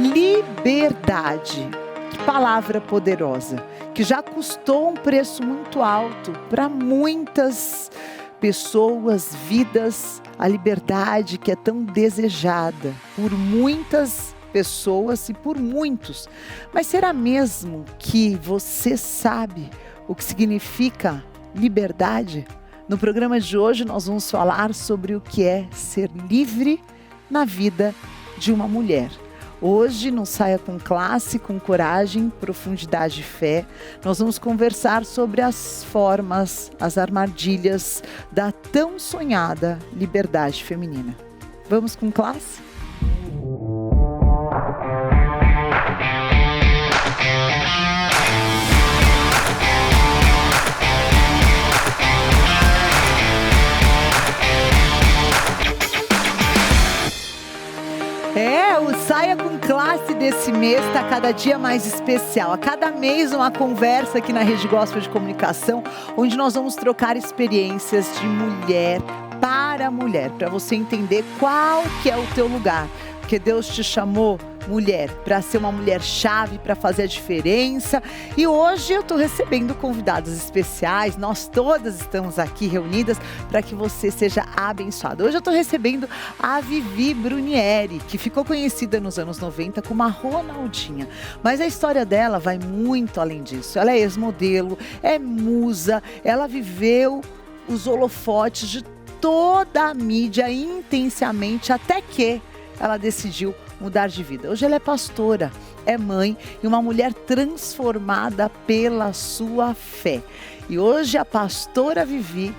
Liberdade. Que palavra poderosa, que já custou um preço muito alto para muitas pessoas, vidas, a liberdade que é tão desejada por muitas pessoas e por muitos. Mas será mesmo que você sabe o que significa liberdade? No programa de hoje nós vamos falar sobre o que é ser livre na vida de uma mulher. Hoje, no Saia com Classe, com coragem, profundidade e fé, nós vamos conversar sobre as formas, as armadilhas da tão sonhada liberdade feminina. Vamos com classe? O Saia com Classe desse mês está cada dia mais especial. A cada mês uma conversa aqui na Rede Gospel de Comunicação, onde nós vamos trocar experiências de mulher para mulher, para você entender qual que é o teu lugar. Porque Deus te chamou, mulher, para ser uma mulher-chave, para fazer a diferença. E hoje eu estou recebendo convidados especiais, nós todas estamos aqui reunidas para que você seja abençoada. Hoje eu estou recebendo a Vivi Brunieri, que ficou conhecida nos anos 90 como a Ronaldinha. Mas a história dela vai muito além disso. Ela é ex-modelo, é musa, ela viveu os holofotes de toda a mídia intensamente, até que ela decidiu mudar de vida. Hoje ela é pastora, é mãe e uma mulher transformada pela sua fé. E hoje a pastora Vivi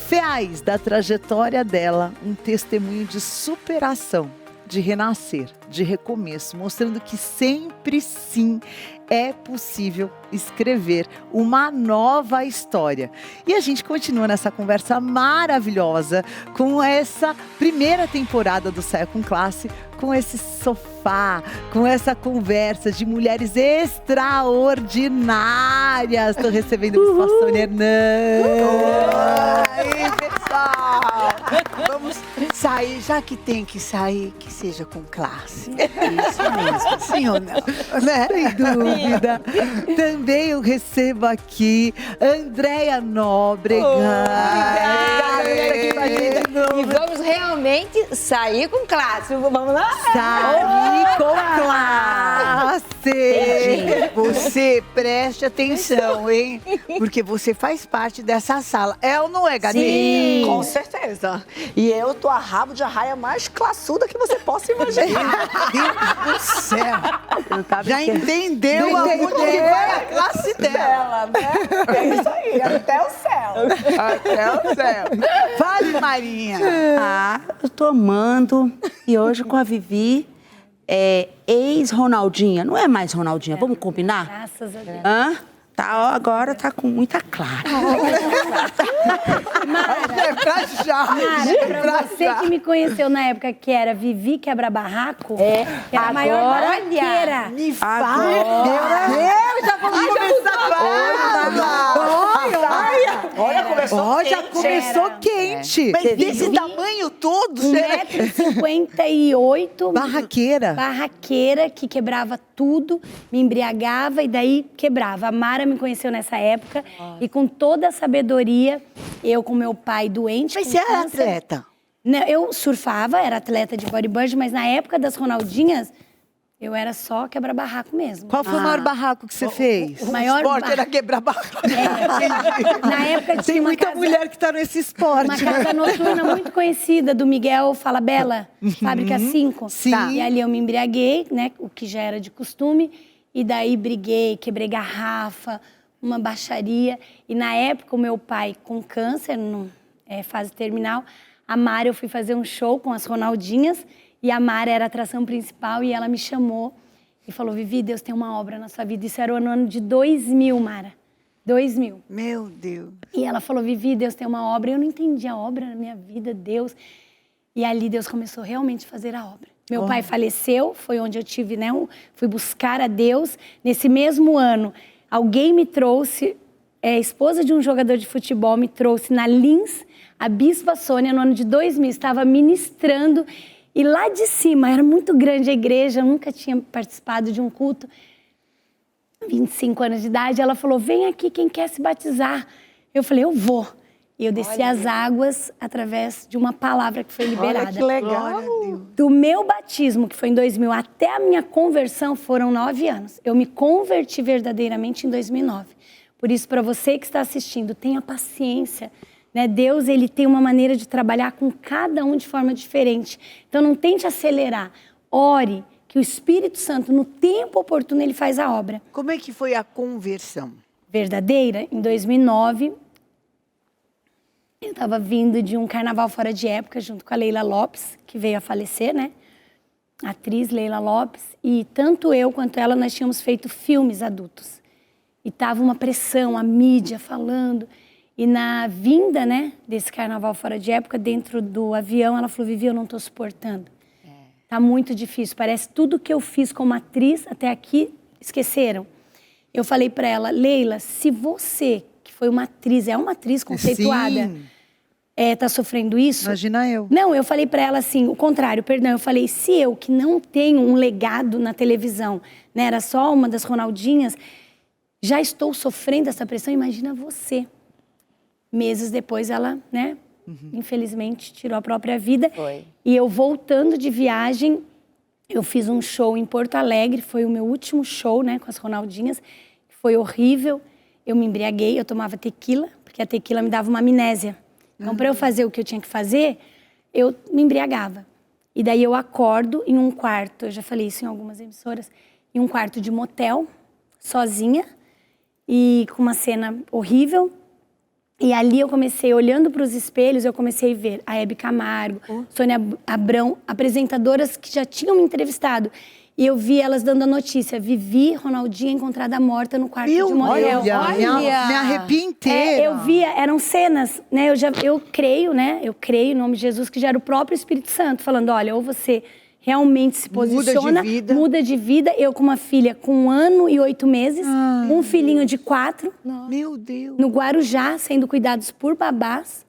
faz da trajetória dela um testemunho de superação, de renascer, de recomeço, mostrando que sempre sim é possível escrever uma nova história. E a gente continua nessa conversa maravilhosa com essa primeira temporada do Saia com Classe, com esse sofá, com essa conversa de mulheres extraordinárias. Estou recebendo o pastor Sônia Hernandes. Oi, pessoal! Vamos sair, já que tem que sair, que seja com classe. Isso mesmo, sim ou não? Né? Sem dúvida. Também eu recebo aqui Andréia Nóbrega. E vamos realmente sair com classe. Vamos lá? Sair com classe. Você preste atenção, hein? Porque você faz parte dessa sala. É ou não é, Gabi? Sim. Com certeza. E eu tô a rabo de arraia mais classuda que você possa imaginar. Meu Deus do céu. Já entendeu aonde que vai a classe dela, né? É isso aí, até o céu. Até o céu. Fale, Marinha. Eu tô amando. E hoje com a Vivi, ex-Ronaldinha. Não é mais Ronaldinha, vamos combinar? Graças a Deus. Tá, agora tá com muita clara. Mara, pra você que me conheceu na época que era Vivi Quebra Barraco, que era a maior barraqueira. Me fala. Meu Deus, já vamos começar. Olha, já começou quente. Mas desse tamanho todo? 1,58 m. Barraqueira. Que quebrava tudo, me embriagava e daí quebrava. A Mara me conheceu nessa época e com toda a sabedoria, eu com meu pai doente. Mas você era atleta? Eu surfava, era atleta de bodyboard, mas na época das Ronaldinhas, eu era só quebra-barraco mesmo. Qual foi o maior barraco que você fez? O esporte era quebrar barraco. Na época Tem muita mulher que tá nesse esporte. Uma casa noturna muito conhecida do Miguel Falabella, Fábrica 5. Sim. E ali eu me embriaguei, né? O que já era de costume. E daí briguei, quebrei garrafa, uma baixaria. E na época o meu pai com câncer, fase terminal, a Mara, eu fui fazer um show com as Ronaldinhas. E a Mara era a atração principal e ela me chamou e falou: Vivi, Deus tem uma obra na sua vida. Isso era no ano de 2000, Mara. 2000. Meu Deus. E ela falou: Vivi, Deus tem uma obra. Eu não entendi a obra na minha vida, Deus. E ali Deus começou realmente a fazer a obra. Meu pai faleceu, foi onde eu tive, fui buscar a Deus. Nesse mesmo ano, alguém me trouxe, a esposa de um jogador de futebol me trouxe na Lins, a Bispa Sônia, no ano de 2000, estava ministrando. E lá de cima, era muito grande a igreja, eu nunca tinha participado de um culto. 25 anos de idade, ela falou, vem aqui quem quer se batizar. Eu falei, eu vou. E eu desci as águas através de uma palavra que foi liberada. Olha que legal. Do meu batismo, que foi em 2000, até a minha conversão foram 9 anos. Eu me converti verdadeiramente em 2009. Por isso, para você que está assistindo, tenha paciência. Né? Deus, ele tem uma maneira de trabalhar com cada um de forma diferente. Então, não tente acelerar. Ore, que o Espírito Santo, no tempo oportuno, ele faz a obra. Como é que foi a conversão? Verdadeira, em 2009... Eu estava vindo de um carnaval fora de época, junto com a Leila Lopes, que veio a falecer, né? A atriz Leila Lopes. E tanto eu quanto ela, nós tínhamos feito filmes adultos. E tava uma pressão, a mídia falando. E na vinda, né, desse carnaval fora de época, dentro do avião, ela falou, Vivi, eu não estou suportando. Tá muito difícil, parece tudo que eu fiz como atriz até aqui, esqueceram. Eu falei para ela, Leila, se você, que foi uma atriz, é uma atriz conceituada... Sim. Tá sofrendo isso? Imagina eu. Não, eu falei pra ela assim, o contrário, perdão. Eu falei, se eu, que não tenho um legado na televisão, né, era só uma das Ronaldinhas, já estou sofrendo essa pressão, imagina você. Meses depois ela, né, infelizmente, tirou a própria vida. Foi. E eu voltando de viagem, eu fiz um show em Porto Alegre, foi o meu último show, né, com as Ronaldinhas. Foi horrível, eu me embriaguei, eu tomava tequila, porque a tequila me dava uma amnésia. Então, para eu fazer o que eu tinha que fazer, eu me embriagava. E daí eu acordo em um quarto, eu já falei isso em algumas emissoras, em um quarto de motel, sozinha, e com uma cena horrível. E ali eu comecei, olhando para os espelhos, eu comecei a ver a Hebe Camargo, Sônia Abrão, apresentadoras que já tinham me entrevistado. E eu vi elas dando a notícia, Vivi Ronaldinha encontrada morta no quarto de motel. Me arrepia inteira. Eu via, eram cenas, né? Eu creio, né? Eu creio em nome de Jesus que já era o próprio Espírito Santo falando, olha, ou você realmente se posiciona, muda de vida. Eu com uma filha com 1 ano e 8 meses, um filhinho de 4, Meu Deus. no Guarujá, sendo cuidados por babás.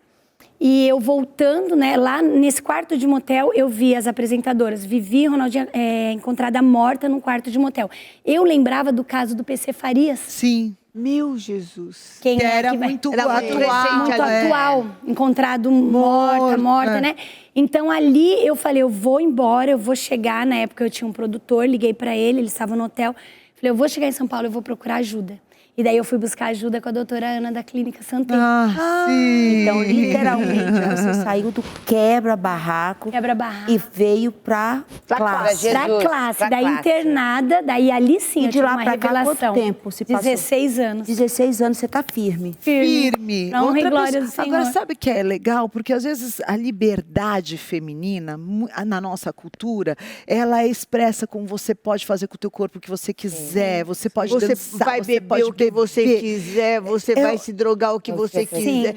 E eu voltando, né, lá nesse quarto de motel, eu vi as apresentadoras, Vivi Ronaldinha encontrada morta num quarto de motel. Eu lembrava do caso do PC Farias. Sim. Meu Jesus. Quem Que é era que vai... muito Era atual. Muito é. atual, encontrado morta, né? Então ali eu falei, eu vou embora, eu vou chegar. Na época eu tinha um produtor, liguei pra ele estava no hotel. Falei, eu vou chegar em São Paulo, eu vou procurar ajuda. E daí eu fui buscar ajuda com a doutora Ana da Clínica Santé. Sim. Então, literalmente, você saiu do quebra-barraco Quebra-barraco. e veio pra classe. Jesus, Pra classe, pra daí classe. internada, daí ali sim E eu de tive lá uma pra cá, revelação. quanto tempo se passou? 16 anos. 16 anos, você tá firme. Firme. Pra honra e Outra glória pessoa- do Senhor. Agora, sabe o que é legal? Porque às vezes a liberdade feminina, na nossa cultura, ela é expressa como você pode fazer com o teu corpo o que você quiser, você pode Você dançar, vai você beber pode o que você beber. quiser, você vai se drogar o que você quiser.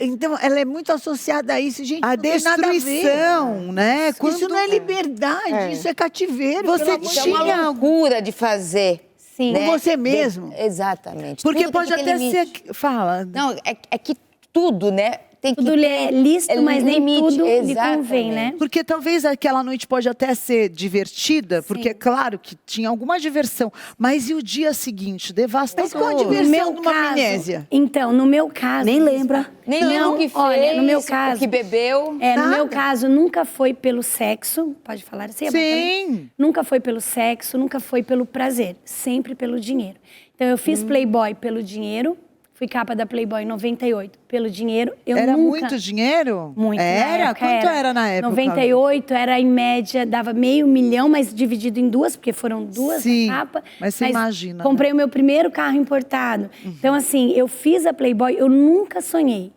Então, ela é muito associada a isso. Gente, A não tem nada a ver. destruição, né? Isso não é liberdade, isso é cativeiro. Você pelo amor de Isso é uma tinha loucura de fazer. Sim. Com você mesmo. Exatamente. Porque Tudo pode tem que ter até limite. ser... Fala. Não, é que tudo, né? Tem que Tudo ter é lícito, mas nem limite, tudo lhe exatamente. convém, né? Porque talvez aquela noite pode até ser divertida, porque é claro que tinha alguma diversão. Mas e o dia seguinte? Devastador. Mas qual a diversão de uma amnésia? Então, no meu caso... Nem lembra. Nem Não, o que fez, olha, no meu caso... o que bebeu. No meu caso, nunca foi pelo sexo, pode falar assim? Sim. Nunca foi pelo sexo, nunca foi pelo prazer, sempre pelo dinheiro. Então, eu fiz Playboy pelo dinheiro, fui capa da Playboy em 98 pelo dinheiro. Eu Era nunca... muito dinheiro? Muito. na Era? época Quanto era na época? 98 era em média, dava $500 mil, mas dividido em duas, porque foram duas Sim, na capa. mas você imagina, Comprei o meu primeiro carro importado. Então, assim, eu fiz a Playboy, eu nunca sonhei.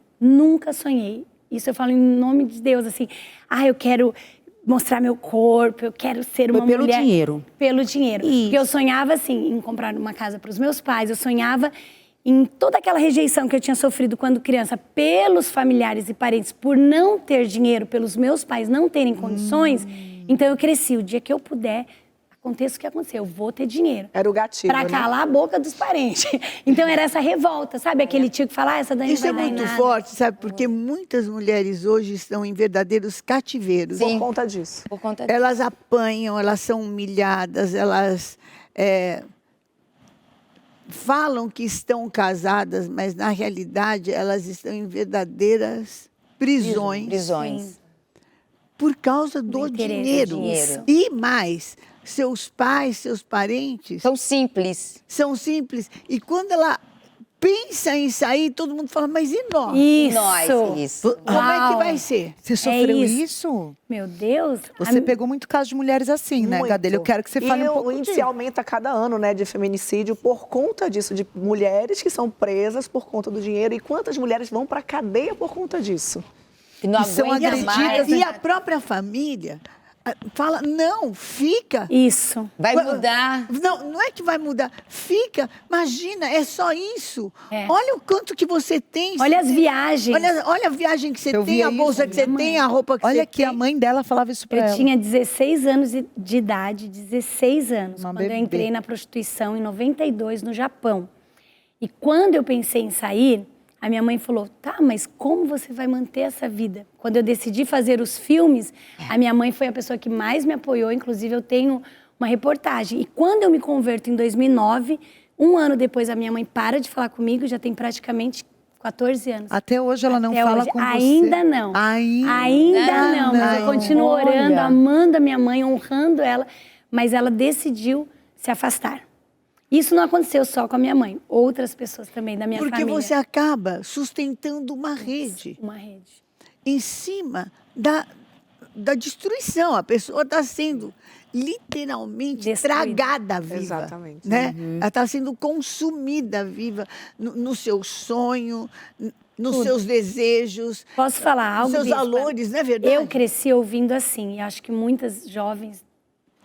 Isso eu falo em nome de Deus, assim. Eu quero mostrar meu corpo, eu quero ser uma mulher... pelo dinheiro. Pelo dinheiro. Isso. Porque eu sonhava, assim, em comprar uma casa para os meus pais, eu sonhava em toda aquela rejeição que eu tinha sofrido quando criança pelos familiares e parentes por não ter dinheiro, pelos meus pais não terem condições. Então eu cresci. O dia que eu puder, a aconteça o que acontecer, eu vou ter dinheiro. Era o gatilho, Pra né? calar a boca dos parentes. Então era essa revolta, sabe? Aquele tio que fala, essa daí não Isso vai é dar em muito nada. forte, sabe? Porque muitas mulheres hoje estão em verdadeiros cativeiros. Sim. Por conta disso. Por conta disso. Elas apanham, elas são humilhadas, elas falam que estão casadas, mas na realidade elas estão em verdadeiras prisões. Prisões. Por causa do interesse do dinheiro. dinheiro. E mais, seus pais, seus parentes São simples. são simples. E quando ela pensa em sair, todo mundo fala, mas e nós? Isso. Nós, isso. Como é que Uau. vai ser? Você sofreu isso. isso? Meu Deus. Você pegou muito caso de mulheres assim, né, Muito. Gadelha? Eu quero que você fale e um pouco o índice disso. aumenta a cada ano, né, de feminicídio por conta disso, de mulheres que são presas por conta do dinheiro. E quantas mulheres vão para a cadeia por conta disso? Que não E são aguenta agredidas, mais. E a própria família fala, não, fica. Isso. Vai mudar. Não é que vai mudar. Fica, imagina, é só isso. É. Olha o quanto que você tem. Olha as viagens. Olha a viagem que você Eu tem, via a bolsa isso, que você minha tem, a roupa que Olha você que tem. a mãe dela falava isso pra Eu ela. tinha 16 anos de idade, 16 anos, Uma quando bebê. eu entrei na prostituição em 92 no Japão. E quando eu pensei em sair, a minha mãe falou, tá, mas como você vai manter essa vida? Quando eu decidi fazer os filmes, a minha mãe foi a pessoa que mais me apoiou, inclusive eu tenho uma reportagem. E quando eu me converto em 2009, um ano depois a minha mãe para de falar comigo, já tem praticamente 14 anos. Até hoje ela não Até fala hoje. com você. Ainda não. Ainda não, mas eu continuo orando, amando a minha mãe, honrando ela, mas ela decidiu se afastar. Isso não aconteceu só com a minha mãe, outras pessoas também da minha Porque família. você acaba sustentando uma rede Uma rede. em cima da destruição. A pessoa está sendo literalmente Destruída. tragada viva. Exatamente. Né? Ela está sendo consumida viva no seu sonho, nos seus desejos, Posso falar nos algo, seus Bispa? valores, não é verdade? Eu cresci ouvindo assim, e acho que muitas jovens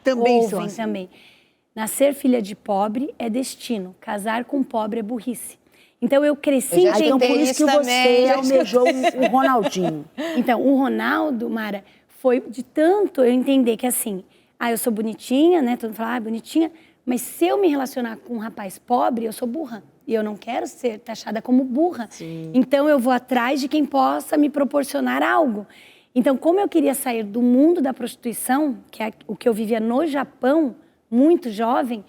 Também são ouvem assim. também. Nascer filha de pobre é destino, casar com pobre é burrice. Então eu cresci Eu já Então, por escutei isso que isso você também. almejou o Ronaldinho. Então, o Ronaldo, Mara, foi de tanto eu entender que assim, eu sou bonitinha, né? Todo mundo fala, bonitinha, mas se eu me relacionar com um rapaz pobre, eu sou burra. E eu não quero ser taxada como burra. Então, eu vou atrás de quem possa me proporcionar algo. Então, como eu queria sair do mundo da prostituição, que é o que eu vivia no Japão, muito jovem,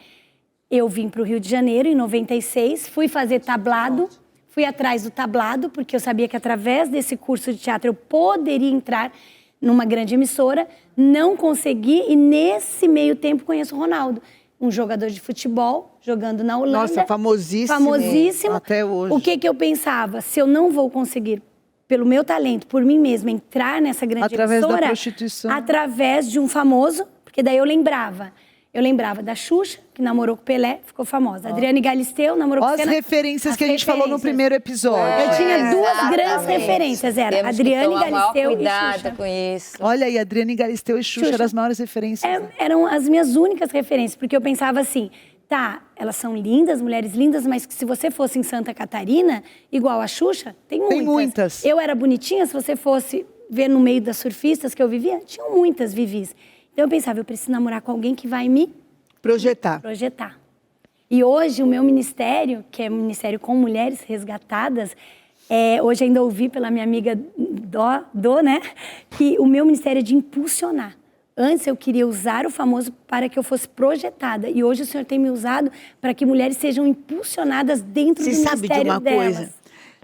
eu vim para o Rio de Janeiro em 96, fui fazer tablado, fui atrás do tablado, porque eu sabia que através desse curso de teatro eu poderia entrar numa grande emissora, não consegui e nesse meio tempo conheço o Ronaldo, um jogador de futebol, jogando na Holanda. Nossa, famosíssimo. Famosíssimo. Até hoje. O que eu pensava? Se eu não vou conseguir, pelo meu talento, por mim mesma, entrar nessa grande Através da emissora... prostituição. Através de um famoso, porque daí eu lembrava da Xuxa, que namorou com o Pelé, ficou famosa. Adriane Galisteu namorou com Olha o as Senna. referências que a gente falou no referências. primeiro episódio. Eu tinha duas Exatamente. grandes referências, era Temos que Adriane tomar maior Galisteu e cuidado Xuxa. com isso. Olha aí, Adriane Galisteu e Xuxa, Xuxa. eram as maiores referências. Eram as minhas únicas referências, porque eu pensava assim, tá, elas são lindas, mulheres lindas, mas que se você fosse em Santa Catarina, igual a Xuxa, tem muitas. muitas. Eu era bonitinha, se você fosse ver no meio das surfistas que eu vivia, tinham muitas vivis. Então eu pensava, eu preciso namorar com alguém que vai me Projetar. projetar. E hoje o meu ministério, que é um ministério com mulheres resgatadas, hoje ainda ouvi pela minha amiga né, que o meu ministério é de impulsionar. Antes eu queria usar o famoso para que eu fosse projetada. E hoje o Senhor tem me usado para que mulheres sejam impulsionadas dentro do Você sabe de ministério uma delas. coisa?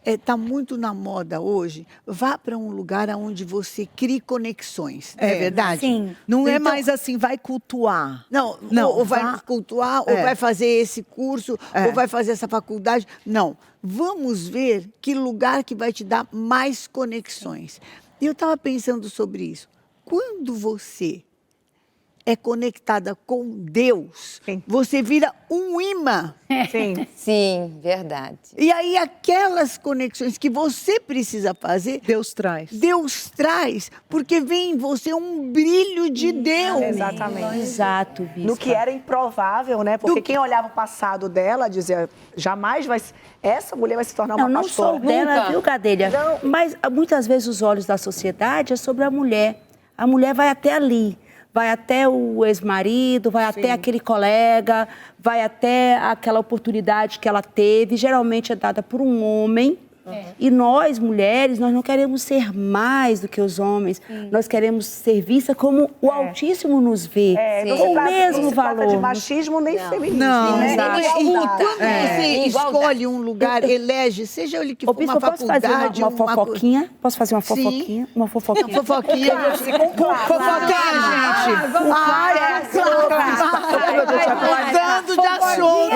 Está muito na moda hoje. Vá para um lugar onde você crie conexões. É verdade? Sim. Não é Então- mais assim, vai cultuar. Não, Não, ou vai vá- cultuar, ou vai fazer esse curso, ou vai fazer essa faculdade. Não. Vamos ver que lugar que vai te dar mais conexões. E eu estava pensando sobre isso. Quando você é conectada com Deus, Sim. você vira um imã. Sim. Sim, verdade. E aí aquelas conexões que você precisa fazer, Deus traz. Deus traz, porque vem em você um brilho de Deus. Exatamente. Exato, Bispa. No que era improvável, né? Porque quem olhava o passado dela dizia, jamais vai... Essa mulher vai se tornar Não, uma não pastora. só o dela, Nunca. viu, Gadelha? Mas muitas vezes os olhos da sociedade é sobre a mulher. A mulher vai até ali. vai até o ex-marido, vai até aquele colega, vai até aquela oportunidade que ela teve. Geralmente é dada por um homem. E nós, mulheres, nós não queremos ser mais do que os homens. Nós queremos ser vistas como o Altíssimo nos vê. Com o mesmo valor. Não se trata de machismo nem feminismo. Não, né? e quando você escolhe um lugar, elege, seja ele que for uma Posso fazer faculdade, uma fofoquinha? Posso fazer uma fofoquinha? Uma fofoquinha. Fofoquinha. Fofoquinha, gente. Ai, mudando de assunto.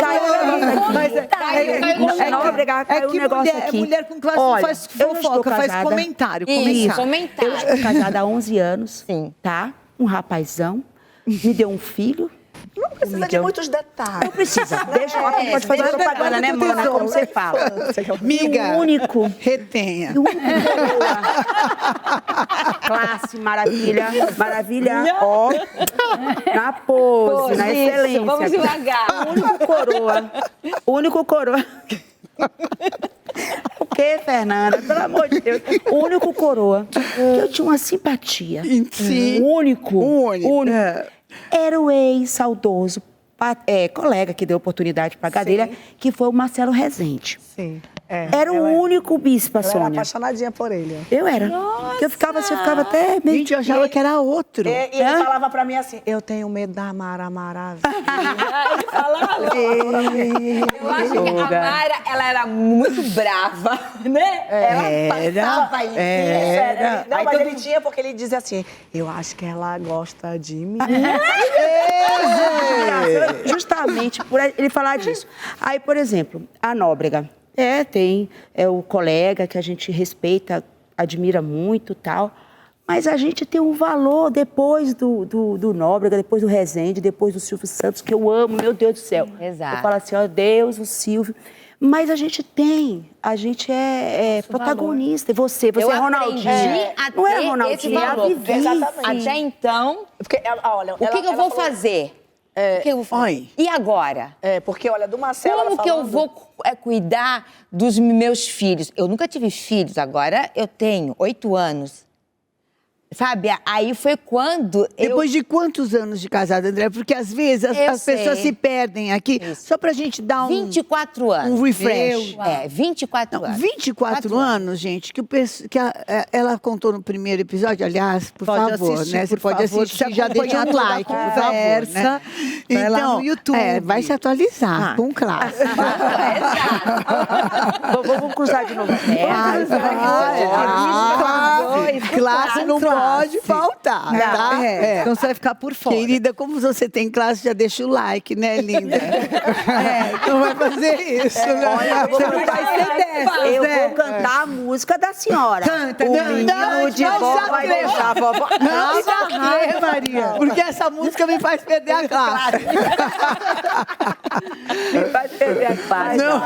Caiu um negócio aqui. Mulher com classe Olha, faz eu não estou fofoca, faz casada. comentário. Isso, Eu comentário. estou casada há 11 anos, Sim. tá? Um rapazão, me deu um filho. Não precisa de muitos detalhes. Não precisa. Deixa, pode fazer propaganda, né, mana? Como você fala. Miga, E o único... retenha. Classe, maravilha, ó, na pose, na excelência. Vamos devagar. O único coroa. O quê, Fernanda? Pelo amor de Deus. O único coroa que eu tinha uma simpatia. Sim. O único. É. Era o ex-saudoso colega que deu oportunidade para a Gadelha, que foi o Marcelo Rezende. Sim. Era o único bispo, a Eu era Sônia. apaixonadinha por ele. Eu era. Porque eu ficava assim, eu ficava até meio... Gente, eu achava que era outro. E ele falava pra mim assim, eu tenho medo da Mara Maravilha. Ele falava. Eu acho que a Mara, ela era muito brava, né? Ela passava em Era. Não, mas ele tinha, porque ele dizia assim, eu acho que ela gosta de mim. Justamente por ele falar disso. Aí, por exemplo, a Nóbrega. Tem o colega que a gente respeita, admira muito e tal, mas a gente tem um valor depois do Nóbrega, depois do Rezende, depois do Silvio Santos, que eu amo, meu Deus do céu. Exato. Eu falo assim, ó, Deus, o Silvio. Mas a gente é protagonista. E você Eu é Ronaldinho. aprendi a Não é ter Ronaldinho, esse é a valor. Vivi. Exatamente. Até então, Porque, olha, o que eu vou fazer? O que eu vou fazer? Oi. E agora? Porque, olha, do Marcelo... Como ela que eu falando- vou cuidar dos meus filhos? Eu nunca tive filhos, agora eu tenho 8 anos. Sabe? Aí foi quando Depois de quantos anos de casada, André? Porque às vezes Eu as pessoas sei. se perdem aqui. Isso. Só pra gente dar 24 anos. um refresh. 24 anos. 24 anos, gente, ela contou no primeiro episódio, aliás, por Pode favor, assistir, né? Você por pode favor, assistir, se já deixa acompanhando um like, toda a por favor, conversa, né? vai lá no YouTube. Vai se atualizar com classe. Vamos cruzar de novo. Classe não pode faltar, tá? Então você vai ficar por fora. Querida, como você tem classe, já deixa o like, né, linda? Não vai fazer isso, né? Você não vai ser dessas, Eu né? vou cantar a música da senhora. Canta, o não, menino de não vó se vai atreva. deixar a vovó. Não se Ai, Maria. Porque essa música me faz perder a classe. Vai perder a paz. Não,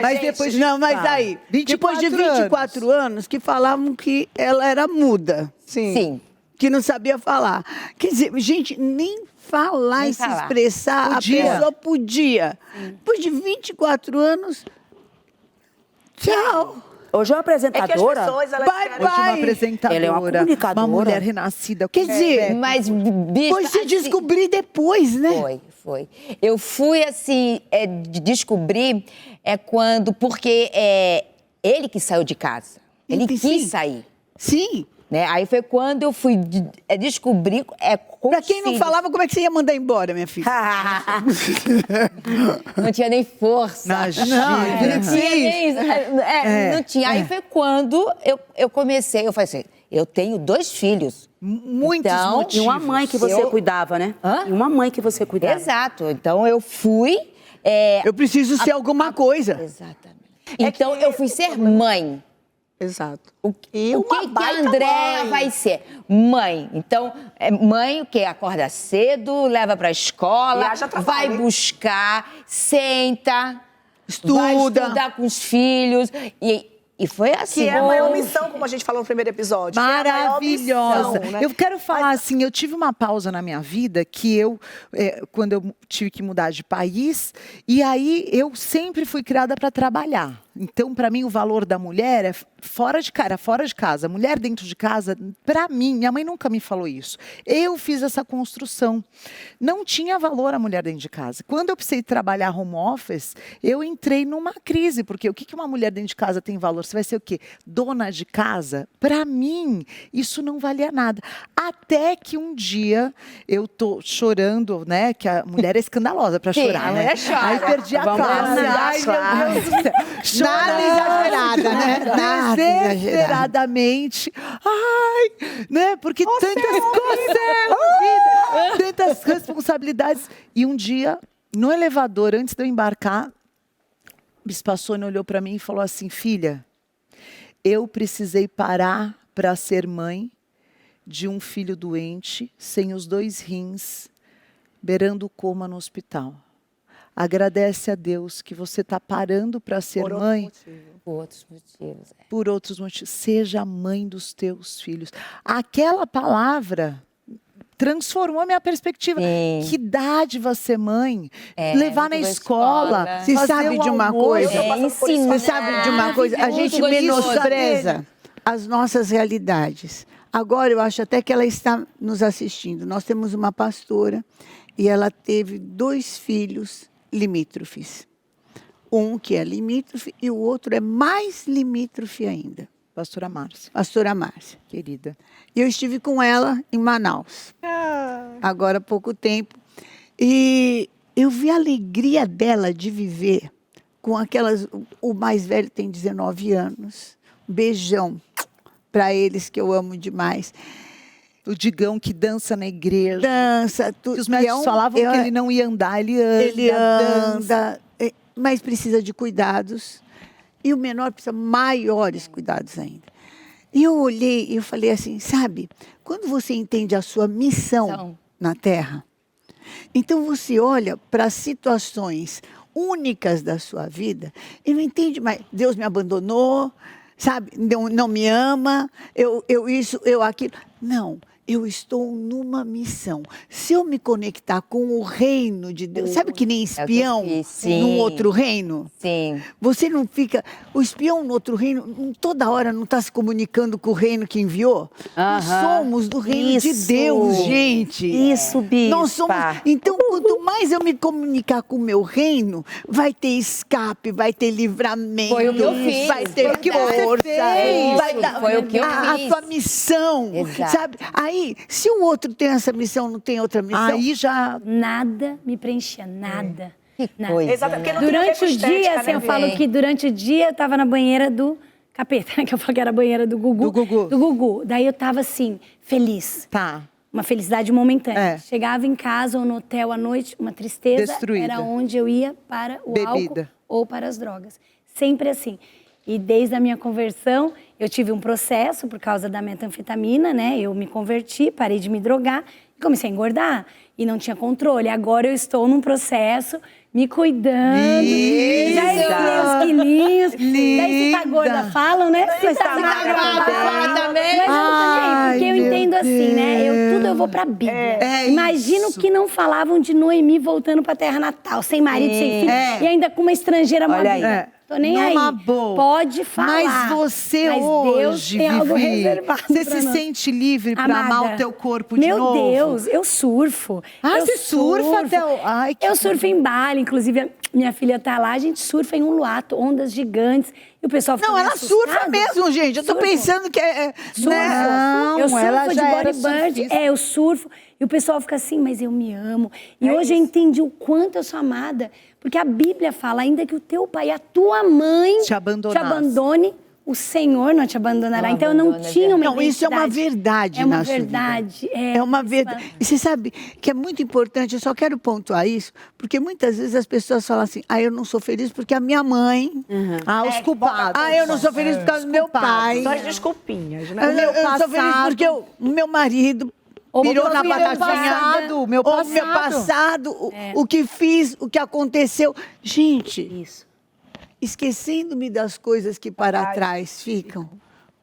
Mas depois de- não, mas tá. aí, 24 depois de 24 anos, que falavam que ela era muda. Sim. Que não sabia falar. Quer dizer, gente, nem falar Nem e se falar. expressar, Podia. a pessoa podia. Depois de 24 anos, tchau. Hoje é uma É que as apresentadora. pessoas, elas Bye, querem... Hoje uma Vai. apresentadora, Ela é uma comunicadora. uma mulher renascida. Quer dizer, Mas, bicho, foi se assim, descobrir depois, né? Foi. Eu fui, assim, de descobrir quando... Porque ele que saiu de casa. Ele Sim. quis sair. Sim. Né? Aí foi quando eu fui descobrir... com Pra os quem não filhos. falava, como é que você ia mandar embora, minha filha? Não tinha nem força. Imagina. Não tinha nem... não tinha. Aí foi quando eu comecei, eu falei assim, eu tenho 2 filhos. Muitos Então, motivos. E uma mãe que você cuidava, né? Hã? E uma mãe que você cuidava. Exato. Então eu fui... Eu preciso ser alguma coisa. Exatamente. Então eu fui ser mãe. Exato. O que a baita Andréa mãe. vai ser? Mãe. Então, mãe o quê? Acorda cedo, leva pra escola, E haja trabalho, vai hein? buscar, senta, Estuda. vai estudar com os filhos. E E foi assim. Que é a maior missão, como a gente falou no primeiro episódio. que é a maior Maravilhosa. missão, né? Eu quero falar assim, eu tive uma pausa na minha vida que quando eu tive que mudar de país, e aí eu sempre fui criada para trabalhar. Então, para mim, o valor da mulher é fora de casa. Mulher dentro de casa, para mim, minha mãe nunca me falou isso. Eu fiz essa construção. Não tinha valor a mulher dentro de casa. Quando eu precisei trabalhar home office, eu entrei numa crise, porque o que uma mulher dentro de casa tem valor? Você vai ser o quê? Dona de casa? Para mim, isso não valia nada. Até que um dia eu tô chorando, né? Que a mulher é escandalosa para Sim, chorar, a né? mulher chora. Aí perdi a Vamos classe. lá, Ai, meu Deus do céu. Nada exagerada, né? Nada exagerada. Desesperadamente. Ai, né? Porque tantas coisas na vida, tantas responsabilidades. E um dia, no elevador, antes de eu embarcar, Bispa Sônia olhou para mim e falou assim: filha, eu precisei parar para ser mãe de um filho doente, sem os 2 rins, beirando o coma no hospital. Agradece a Deus que você está parando para ser mãe. Por outros motivos. Por outros motivos. Seja a mãe dos teus filhos. Aquela palavra transformou a minha perspectiva. Sim. Que dádiva ser mãe. É, levar na muito escola. escola. Você fazer sabe o de uma almoço. coisa? Ensinar. Você sabe de uma coisa? A gente Muito gostoso. menospreza as nossas realidades. Agora, eu acho até que ela está nos assistindo. Nós temos uma pastora e ela teve 2 filhos limítrofes. Um que é limítrofe e o outro é mais limítrofe ainda. Pastora Márcia, Pastora Márcia. querida. E eu estive com ela em Manaus, agora há pouco tempo. E eu vi a alegria dela de viver com aquelas... O mais velho tem 19 anos. Beijão para eles, que eu amo demais. O Digão que dança na igreja. Dança, tudo. Que os médicos falavam que ele não ia andar, ele anda. Ele dança. anda, mas precisa de cuidados. E o menor precisa de maiores cuidados ainda. E eu olhei e eu falei assim, sabe, quando você entende a sua missão na Terra, então você olha para as situações únicas da sua vida e não entende mais, Deus me abandonou, sabe, não me ama, eu isso, eu aquilo. Não. Eu estou numa missão. Se eu me conectar com o reino de Deus, sabe que nem espião num outro reino? Sim. Você não fica... O espião no outro reino, toda hora não está se comunicando com o reino que enviou? Nós somos do reino de Deus, gente. Isso, bispa. Nós somos... Então, quanto mais eu me comunicar com o meu reino, vai ter escape, vai ter livramento. Foi o que eu fiz. Vai ter força. Vai dar Foi o que eu a fiz. tua missão, Exato. sabe? Aí, se o outro tem essa missão, não tem outra missão. Aí já... Nada me preenchia, nada. Que Nada. coisa. Exato, porque não tem a ver Durante com o estética, dia, né, assim, eu Bia? falo que durante o dia eu tava na banheira do capeta, que eu falo que era a banheira do Gugu. Do Gugu. Daí eu tava assim, feliz. Tá. Uma felicidade momentânea. É. Chegava em casa ou no hotel à noite, uma tristeza. Destruída. Era onde eu ia para o Bebida. álcool ou para as drogas. Sempre assim. E desde a minha conversão, eu tive um processo por causa da metanfetamina, né? Eu me converti, parei de me drogar e comecei a engordar. E não tinha controle. Agora eu estou num processo me cuidando. Linda. Já escolhi os quilinhos. Daí se tá gorda, falam, né? Se tá magra, fala também. Mas eu não tô nem aí, porque eu entendo assim, né? Tudo eu vou pra Bíblia. É Imagino isso. que não falavam de Noemi voltando pra terra natal, sem marido, sem filho. É. E ainda com uma estrangeira Olha aí. moabita. Tô nem aí. Numa boa. Pode falar. Mas você Mas Deus hoje, tem algo Vivi, reservado você pra se nós. sente livre para amar Amada, o teu corpo de meu novo? Meu Deus, eu surfo. Ah, eu você surfa até o... Ai, que Eu surfo em Bali, inclusive a minha filha tá lá, a gente surfa em um luato, ondas gigantes. E o pessoal fica Não, meio ela surfa assustado. mesmo, gente. Eu tô Surfo. pensando que é... Surfo. Não, eu surfo ela de já era bodyboard. surfista. Eu surfo. E o pessoal fica assim, mas eu me amo. E hoje eu entendi o quanto eu sou amada. Porque a Bíblia fala, ainda que o teu pai e a tua mãe Te abandonasse. abandone, o Senhor não te abandonará. Então eu não abandona, tinha uma Não, isso é uma identidade. verdade É uma na sua vida. verdade. É uma verdade. E você sabe que é muito importante, eu só quero pontuar isso, porque muitas vezes as pessoas falam assim, eu não sou feliz porque a minha mãe... Ah, os culpados. eu não sou feliz por causa do meu pai. São as desculpinhas, Eu, né? eu sou feliz porque o meu marido virou na batatinha. O meu Ou meu passado. passado, o que fiz, o que aconteceu. Gente, Isso. esquecendo-me das coisas que para trás ficam,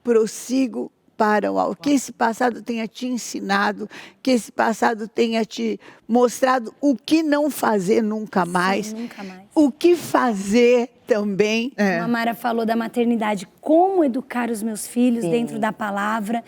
prossigo para o alto. Que esse passado tenha te ensinado, que esse passado tenha te mostrado o que não fazer nunca mais, Sim, nunca mais. o que fazer também. A Mara falou da maternidade, como educar os meus filhos dentro da palavra.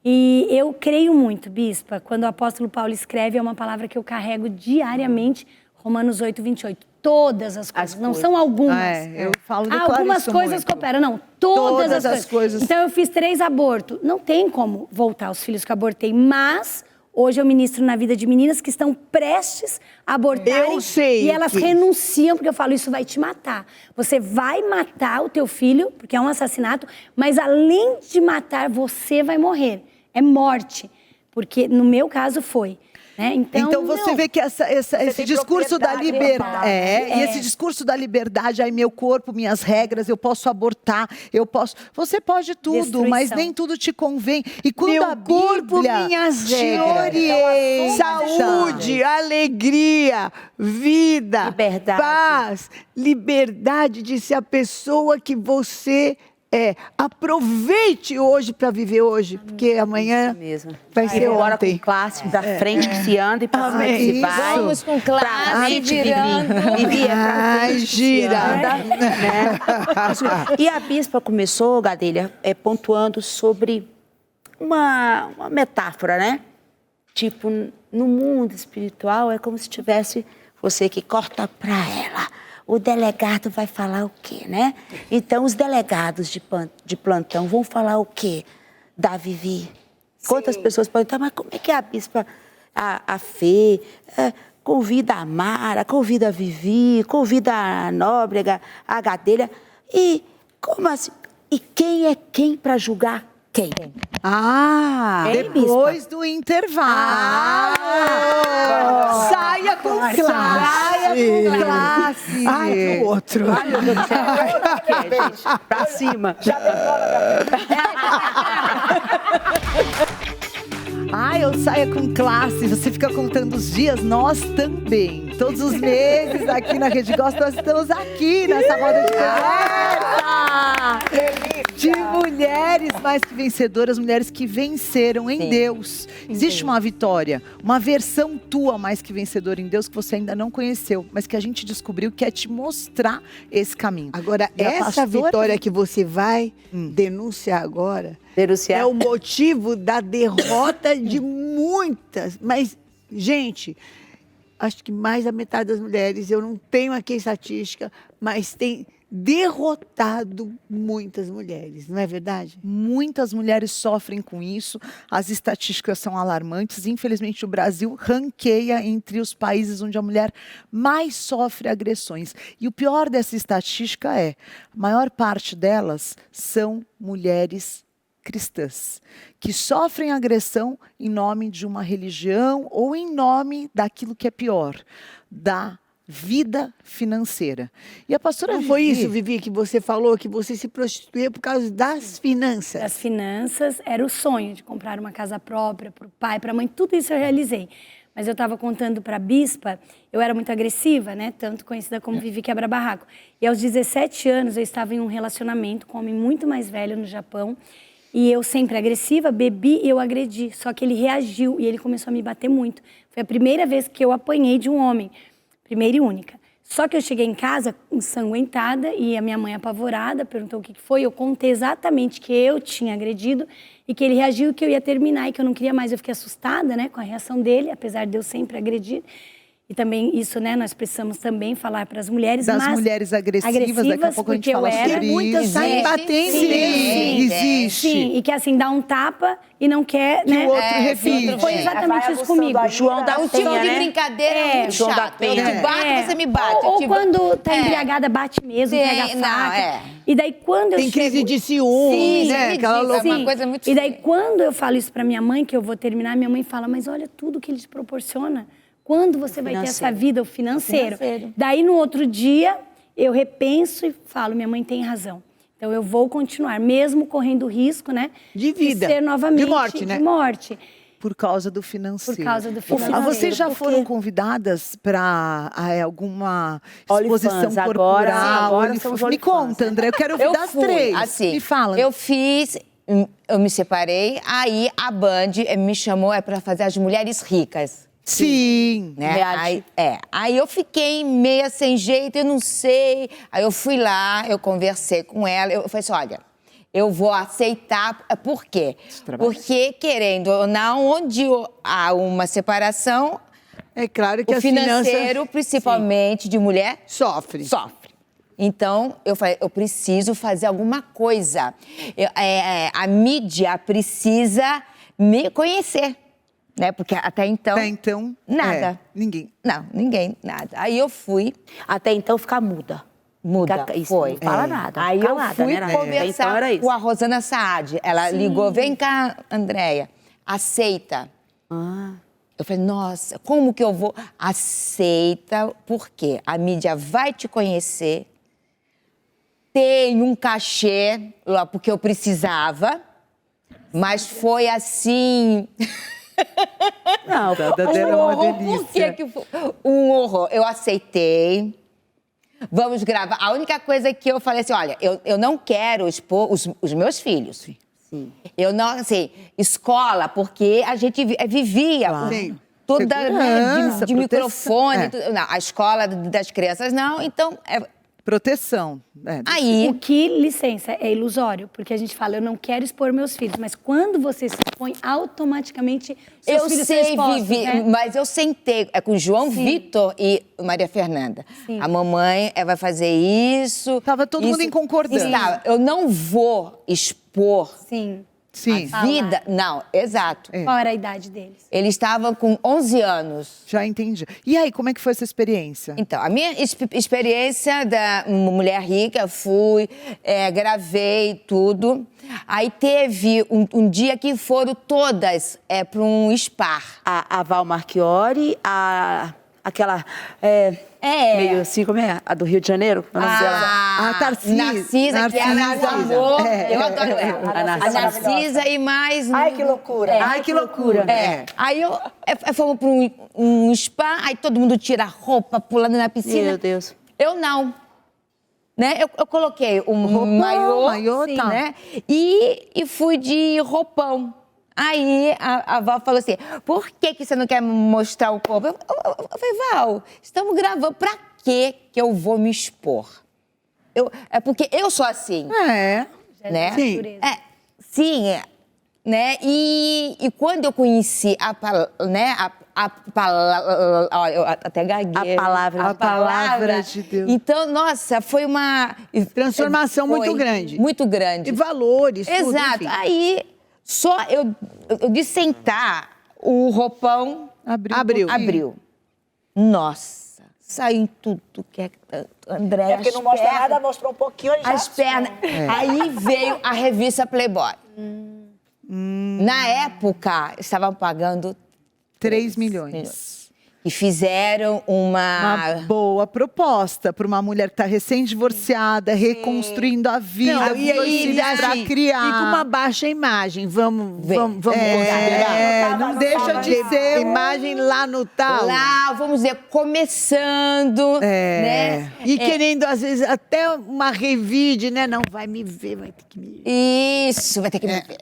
E eu creio muito, Bispa, quando o apóstolo Paulo escreve, é uma palavra que eu carrego diariamente, Romanos 8, 28. Todas as coisas, não são algumas. Eu falo, declaro Algumas isso coisas muito. cooperam, não. Todas as coisas. Então, eu fiz 3 abortos. Não tem como voltar os filhos que eu abortei, mas hoje eu ministro na vida de meninas que estão prestes a abortarem. Eu sei E elas que- renunciam, porque eu falo, isso vai te matar. Você vai matar o teu filho, porque é um assassinato, mas além de matar, você vai morrer. É morte. Porque no meu caso foi. Né? Então você vê que esse tem discurso da propriedade liberdade. E esse discurso da liberdade, aí meu corpo, minhas regras, eu posso abortar, eu posso. Você pode tudo, Destruição. mas nem tudo te convém. E quando Meu a corpo, Bíblia minhas te regras. orienta, Saúde, alegria, vida, Liberdade. paz, liberdade de ser a pessoa que você é. Aproveite hoje para viver hoje, porque amanhã Mesmo. vai ser Bora com ontem. classe, pra frente que se anda e pra frente que se Amém. vai. Vamos com classe, Pra frente, virando. Vivi, é pra Ai, frente que se gira. anda, né? E a bispa começou, Gadelha, pontuando sobre uma metáfora, né? Tipo, no mundo espiritual é como se tivesse você que corta pra ela. O delegado vai falar o quê, né? Então, os delegados de plantão vão falar o quê da Vivi? Quantas pessoas podem estar, mas como é que a bispa, a Fê, convida a Mara, convida a Vivi, convida a Nóbrega, a Gadelha, e como assim? E quem é quem para julgar quem? Ah, Hein, depois do intervalo. Saia com classe. Saia com classe. Ai, o outro. Ai, meu Deus do céu. O que é, gente? Pra cima. Eu saia com classe. Você fica contando os dias, nós também. Todos os meses aqui na Rede Gospel, nós estamos aqui nessa roda de conversa. De mulheres mais que vencedoras, mulheres que venceram em Deus. Existe uma vitória, uma versão tua mais que vencedora em Deus que você ainda não conheceu, mas que a gente descobriu que é te mostrar esse caminho. Agora, E a essa pastora- vitória que você vai denunciar agora Denunciar. é o motivo da derrota de muitas. Mas, gente, acho que mais da metade das mulheres, eu não tenho aqui estatística, mas tem derrotado muitas mulheres, não é verdade? Muitas mulheres sofrem com isso, as estatísticas são alarmantes. Infelizmente, o Brasil ranqueia entre os países onde a mulher mais sofre agressões. E o pior dessa estatística é, a maior parte delas são mulheres cristãs, que sofrem agressão em nome de uma religião ou em nome daquilo que é pior, da vida financeira. E a pastora Não foi Vivi- isso, Vivi, que você falou, que você se prostituía por causa das finanças? Das finanças, era o sonho de comprar uma casa própria para o pai, para a mãe, tudo isso eu realizei. Mas eu estava contando para a bispa, eu era muito agressiva, né? Tanto conhecida como Vivi Quebra-Barraco. E aos 17 anos eu estava em um relacionamento com um homem muito mais velho no Japão. E eu sempre agressiva, bebi e eu agredi. Só que ele reagiu e ele começou a me bater muito. Foi a primeira vez que eu apanhei de um homem. Primeira e única. Só que eu cheguei em casa ensanguentada e a minha mãe apavorada, perguntou o que foi. Eu contei exatamente que eu tinha agredido e que ele reagiu, que eu ia terminar e que eu não queria mais. Eu fiquei assustada, né, com a reação dele, apesar de eu sempre agredir. E também isso, né, nós precisamos também falar para as mulheres. das mas mulheres agressivas, daqui a pouco a gente porque eu fala era sobre muitas isso. saem batendo mesmo. Existe. Sim, e que assim, dá um tapa e não quer, Que né? o outro revide. Foi exatamente isso comigo. O João da O tipo Penha, de né? brincadeira é muito João da chato. Eu Penha. te bato, você me bate. Ou Eu te- quando tá É. embriagada, bate mesmo, Sim, pega a não, faca. é. E daí quando eu Tem crise chego... de ciúme, Sim, né? ridículo, Aquela é loucura. uma coisa muito E daí feia. quando eu falo isso pra minha mãe, que eu vou terminar, minha mãe fala, mas olha tudo que ele te proporciona. Quando você vai ter essa vida, o financeiro? Daí no outro dia, eu repenso e falo, minha mãe tem razão. Então eu vou continuar, mesmo correndo risco, né? De vida. ser novamente. De morte, né? De morte. Por causa do financeiro. Por causa do Ah, financeiro. vocês já Por foram quê? convidadas para alguma exposição OnlyFans, corporal? agora são os Me OnlyFans, conta, né? André, eu quero ouvir Eu das fui, três. assim, Me fala. eu fiz, eu me separei, aí a Band me chamou para fazer As Mulheres Ricas. Sim. Né? Reality. Aí eu fiquei meia sem jeito, eu não sei. Aí eu fui lá, eu conversei com ela, eu falei assim, olha, eu vou aceitar, por quê? Porque, querendo ou não, onde há uma separação, É claro que o as finanças financeiro, principalmente de mulher, sofre. sofre. Então, eu falei, eu preciso fazer alguma coisa. A mídia precisa me conhecer, né? Porque até então... Até então, Nada. ninguém. Não, ninguém, nada. Aí eu fui, Até então, ficar muda. muda, Isso, foi. não fala nada. Aí calada, eu fui né? Até então conversar era isso. com a Rosana Saad. Ela ligou, vem cá, Andréia, aceita. Ah. Eu falei, nossa, como que eu vou? Aceita, por quê? A mídia vai te conhecer, tem um cachê lá porque eu precisava, mas foi assim... Não, Dela é uma Por delícia. que foi? Um horror. Eu aceitei. Vamos gravar. A única coisa que eu falei assim, olha, eu não quero expor os meus filhos. Sim. Eu não, assim, escola, porque a gente vivia Sim. toda né, Segurança, de proteção. microfone. É. Tudo. Não, a escola das crianças não, então... Proteção. Aí, O que, licença, é ilusório, porque a gente fala, eu não quero expor meus filhos, mas quando você se expõe, automaticamente seus eu filhos são sei, expostos, Vivi, né? mas eu sentei com João Vitor e Maria Fernanda. Sim. A mamãe vai fazer isso. Tava todo mundo em concordância. Estava. Eu não vou expor Sim. Sim, a vida. Não, exato. Qual era a idade deles? Ele estava com 11 anos. já entendi. E aí, como é que foi essa experiência? Então, a minha experiência da mulher rica, fui, gravei tudo. Aí teve um dia que foram todas para um spa. A Val Marchiori, aquela... Meio assim, como é? A do Rio de Janeiro? O nome dela? A Tarcísio. Narcisa, que era o amor. Eu adoro ela. A A Narcisa. Narcisa e mais... Ai, que loucura. Ai, que loucura. Aí fomos para um spa, aí todo mundo tira a roupa, pulando na piscina. Meu Deus. Eu não. Né? Eu coloquei um maiô, tá. né? E fui de roupão. Aí a Val falou assim, por que você não quer mostrar o corpo? Eu falei, Val, estamos gravando, pra quê que eu vou me expor? É porque eu sou assim, É. né? Sim. Natureza. Sim, né? E quando eu conheci a palavra, eu até gaguei. A palavra de Deus. Então, nossa, foi uma... Transformação muito Foi grande. Muito grande. E valores, tudo, Exato. enfim. Aí, só eu de sentar, o roupão abriu. Nossa, saiu em tudo que é... André, É porque não mostra nada, mostrou um pouquinho, ele já as pernas. Aí veio a revista Playboy. Na época, estavam pagando 3 milhões. E fizeram Uma boa proposta para uma mulher que está recém-divorciada, reconstruindo a vida, Não, dois filhos para assim, criar. E com uma baixa imagem, vamos Vem. considerar. não deixa de ser Imagem lá no tal. Lá, vamos dizer, começando, né? E querendo, às vezes, até uma revide, né? Não, vai me ver, vai ter que me ver. Isso, vai ter que me ver.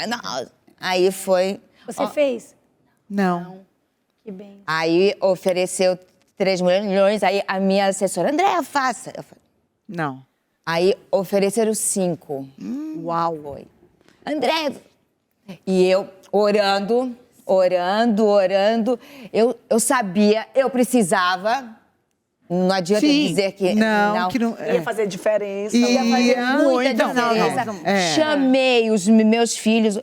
Nossa. Aí foi... Você fez? Não. Que bem. Aí ofereceu 3 milhões, aí a minha assessora, Andréa, faça. Eu falei, Não. aí ofereceram 5. Uau. Foi. André. E eu orando. Eu sabia, eu precisava. Não adianta Sim. dizer que Não, que não. Ia fazer diferença. Ia fazer muita não, diferença. não. É. Chamei os meus filhos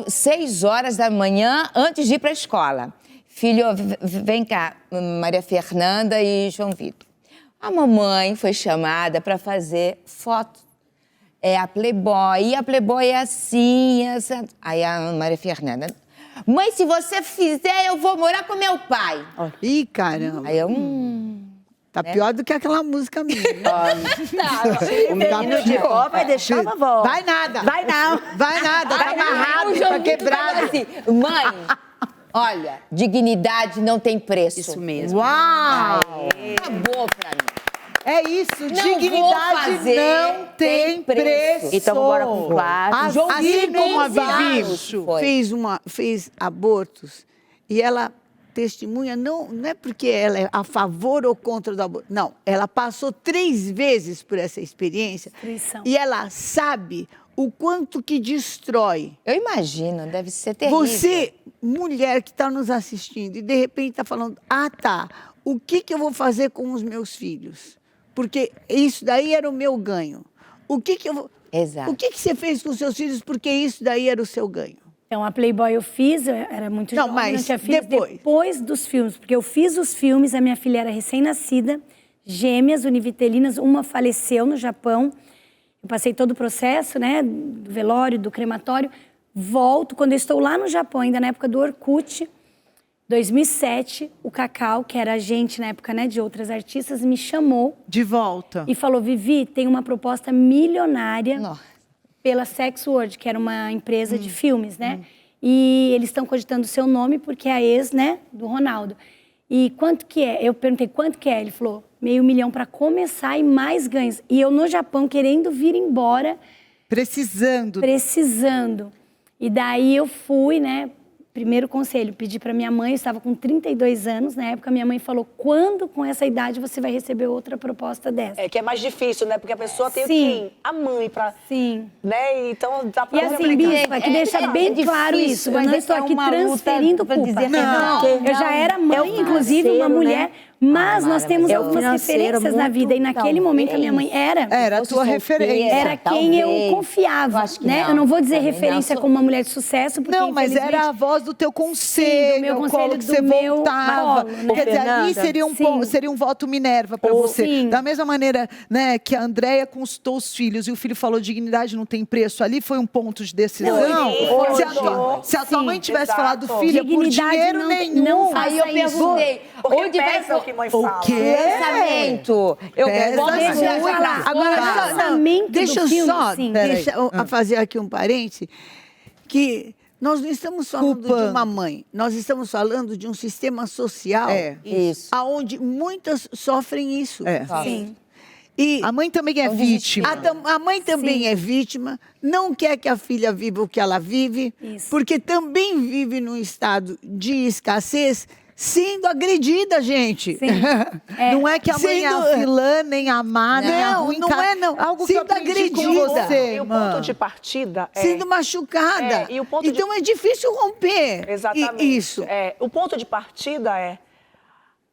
6 horas da manhã antes de ir para a escola. Filho, vem cá, Maria Fernanda e João Vitor. A mamãe foi chamada para fazer foto. É a Playboy. E a Playboy é assim, essa. Aí a Maria Fernanda. Mãe, se você fizer, eu vou morar com meu pai. Ih, caramba. Aí eu, Tá pior do que aquela música minha. O menino de vó vai deixar uma vó. Vai nada. Vai não. Vai nada, tá amarrado, tá quebrado. Assim, mãe, olha, dignidade não tem preço. Isso mesmo. Uau! Acabou pra mim. É isso, Não dignidade vou fazer, não tem preço. Então, bora pro quarto. João Assim Vitor como a Gonçalves Vivi foi. fez abortos e ela testemunha, não é porque ela é a favor ou contra do aborto. Não, ela passou 3 vezes por essa experiência Destruição. e ela sabe o quanto que destrói. Eu imagino, deve ser terrível. Você, mulher que está nos assistindo e de repente está falando, tá, o que eu vou fazer com os meus filhos? Porque isso daí era o meu ganho. O que eu vou... Exato. O que você fez com os seus filhos porque isso daí era o seu ganho? Então, a Playboy eu fiz, eu era muito Não, jovem, mas não tinha filhos. depois? Depois dos filmes, porque eu fiz os filmes, a minha filha era recém-nascida, gêmeas, univitelinas, uma faleceu no Japão. Eu passei todo o processo, né, do velório, do crematório. Volto, quando eu estou lá no Japão, ainda na época do Orkut, 2007, o Cacau, que era agente na época, né, de outras artistas, me chamou De volta. e falou, Vivi, tem uma proposta milionária Nossa. pela Sex World, que era uma empresa de filmes, né? E eles estão cogitando o seu nome porque é a ex, né, do Ronaldo. E quanto que é? Eu perguntei, quanto que é? Ele falou, $500 mil para começar e mais ganhos. E eu no Japão, querendo vir embora, Precisando. E daí eu fui, né? Primeiro conselho, pedi para minha mãe, eu estava com 32 anos, na época minha mãe falou, quando com essa idade você vai receber outra proposta dessa? É que é mais difícil, né? Porque a pessoa tem Sim. quem? A mãe pra... Sim. Né? Então dá pra E assim, Bispo, aqui deixa bem claro difícil, isso. Eu mas não é estou que é aqui uma luta transferindo pra culpa. dizer assim, Não, não, eu já era mãe, é o inclusive, uma financeiro, mulher. né? Mas nós temos é o algumas financeiro referências na muito, vida. E naquele momento a minha mãe Era a fosse tua solteira, referência. era quem eu talvez. confiava, Eu acho que né? não, Eu não vou dizer também referência não. como uma mulher de sucesso, porque Não, mas era a infelizmente, voz do teu conselho, do meu o conselho, colo que do você meu voltava. colo, né? Quer dizer, ali Fernanda, seria um voto Minerva para você. Sim. Da mesma maneira, né, que a Andréia consultou os filhos e o filho falou dignidade não tem preço, ali foi um ponto de decisão. Se a tua mãe tivesse exato. falado, filha, por Dignidade dinheiro não- nenhum. não faz Aí eu isso. perguntei, Porque onde vai pesa o que mãe fala. O quê? lançamento? Eu Pesa posso muito. falar. Agora, Fala. não, Lançamento deixa do eu filme, só sim. fazer aqui um parêntese, que nós não estamos falando de Culpando. uma mãe, nós estamos falando de um sistema social Isso. onde muitas sofrem isso. É. Sim. E A mãe também é vítima. a mãe também é vítima, não quer que a filha viva o que ela vive, Isso. porque também vive num estado de escassez, sendo agredida, gente. Sim. Não é que a mãe é a Sendo- vilã, nem a má, nem a Não, ruim. não é, não. Algo que eu Sendo aprendi com agredida. você, E o irmã. ponto de partida é... Sendo machucada. É, e o ponto de- então é difícil romper Exatamente. isso. O ponto de partida é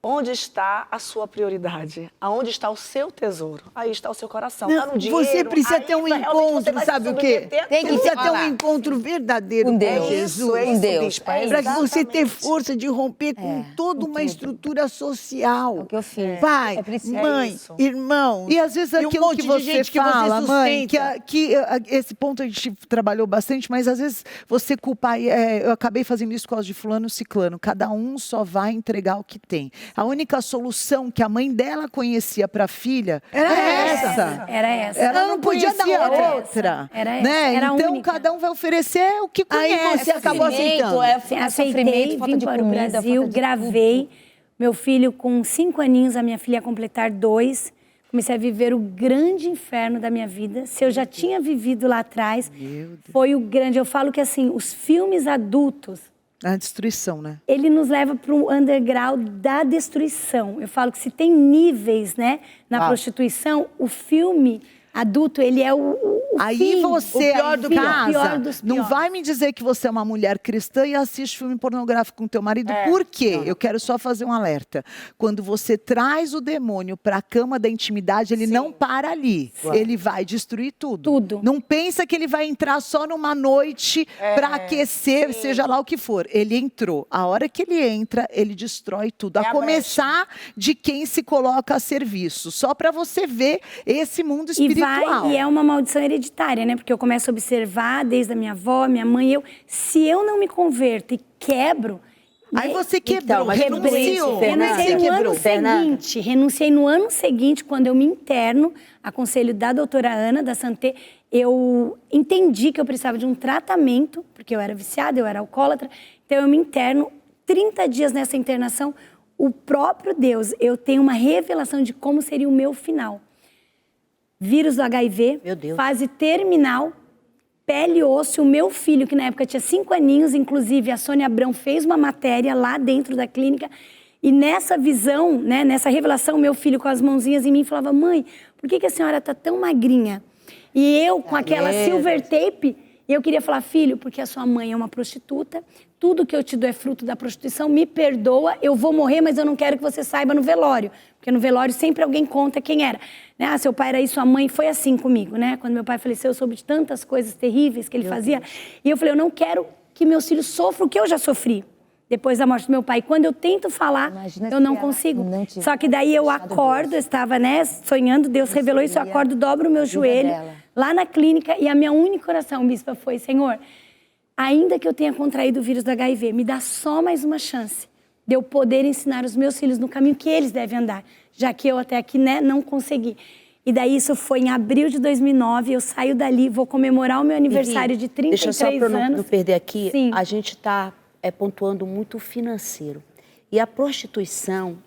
onde está a sua prioridade? Aonde está o seu tesouro? Aí está o seu coração. Não, Está no dinheiro. você precisa aí ter um realmente você encontro, vai se sabe o quê? submeter a Tem que tudo. Precisa ter um falar. encontro verdadeiro Com com Deus. Jesus. Isso, Deus. bispo, Para que você ter exatamente. força de romper com toda uma estrutura social. É o que eu fiz. Pai, É preciso. mãe, É isso. irmão. E às vezes um aquilo monte que de você gente que fala, você mãe, sustenta. esse ponto a gente trabalhou bastante, mas às vezes você culpa, eu acabei fazendo isso por causa de fulano e ciclano, cada um só vai entregar o que tem. A única solução que a mãe dela conhecia para a filha era essa. Era essa. Ela não podia dar Era outra. essa. Era essa. Né? Era a Então única. cada um vai oferecer o que Aí conhece. você acabou aceitando. Aceitei, sofrimento, falta vim de para comida, o falta Brasil, de gravei. Meu filho com 5 aninhos, a minha filha ia completar 2. Comecei a viver o grande inferno da minha vida. Se eu já tinha vivido lá atrás, foi o grande. Eu falo que assim, os filmes adultos, A destruição, né? ele nos leva para o underground da destruição. Eu falo que se tem níveis, né, na prostituição, o filme adulto, ele é o Aí fim, você, o pior do casa, pior dos não piores. vai me dizer que você é uma mulher cristã e assiste filme pornográfico com teu marido. Por quê? Eu quero só fazer um alerta. Quando você traz o demônio para a cama da intimidade, ele não para ali. Ele vai destruir tudo. Tudo. Não pensa que ele vai entrar só numa noite para aquecer, seja lá o que for. Ele entrou. A hora que ele entra, ele destrói tudo. A a começar de quem se coloca a serviço. Só para você ver esse mundo E espiritual. é uma maldição hereditária, né? Porque eu começo a observar desde a minha avó, minha mãe, se eu não me converto e quebro, Aí você quebrou, Então, mas renunciou. Renunciei no ano Fernanda? seguinte. Renunciei no ano seguinte, quando eu me interno, a conselho da doutora Ana, da Santé, eu entendi que eu precisava de um tratamento, porque eu era viciada, eu era alcoólatra, então eu me interno. 30 dias nessa internação, o próprio Deus, eu tenho uma revelação de como seria o meu final. Vírus do HIV, Meu Deus. fase terminal, pele e osso. O meu filho, que na época tinha 5 aninhos, inclusive a Sônia Abrão fez uma matéria lá dentro da clínica. E nessa visão, né, nessa revelação, meu filho com as mãozinhas em mim falava: mãe, por que a senhora está tão magrinha? E eu com aquela silver tape, eu queria falar: filho, porque a sua mãe é uma prostituta, tudo que eu te dou é fruto da prostituição, me perdoa, eu vou morrer, mas eu não quero que você saiba no velório. Porque no velório sempre alguém conta quem era. Né? Ah, seu pai era isso, sua mãe foi assim comigo, né? Quando meu pai faleceu, eu soube de tantas coisas terríveis que ele fazia. E eu falei: eu não quero que meus filhos sofram o que eu já sofri depois da morte do meu pai. Quando eu tento falar, eu não consigo. Só que daí eu acordo, eu estava, né, sonhando, Deus revelou isso, eu acordo, dobro o meu joelho lá na clínica, e a minha única oração, bispa, foi: Senhor, ainda que eu tenha contraído o vírus do HIV, me dá só mais uma chance de eu poder ensinar os meus filhos no caminho que eles devem andar, já que eu até aqui, né, não consegui. E daí isso foi em abril de 2009, eu saio dali, vou comemorar o meu aniversário de 33 deixa só para anos. não perder aqui, Sim. a gente está pontuando muito o financeiro. E a prostituição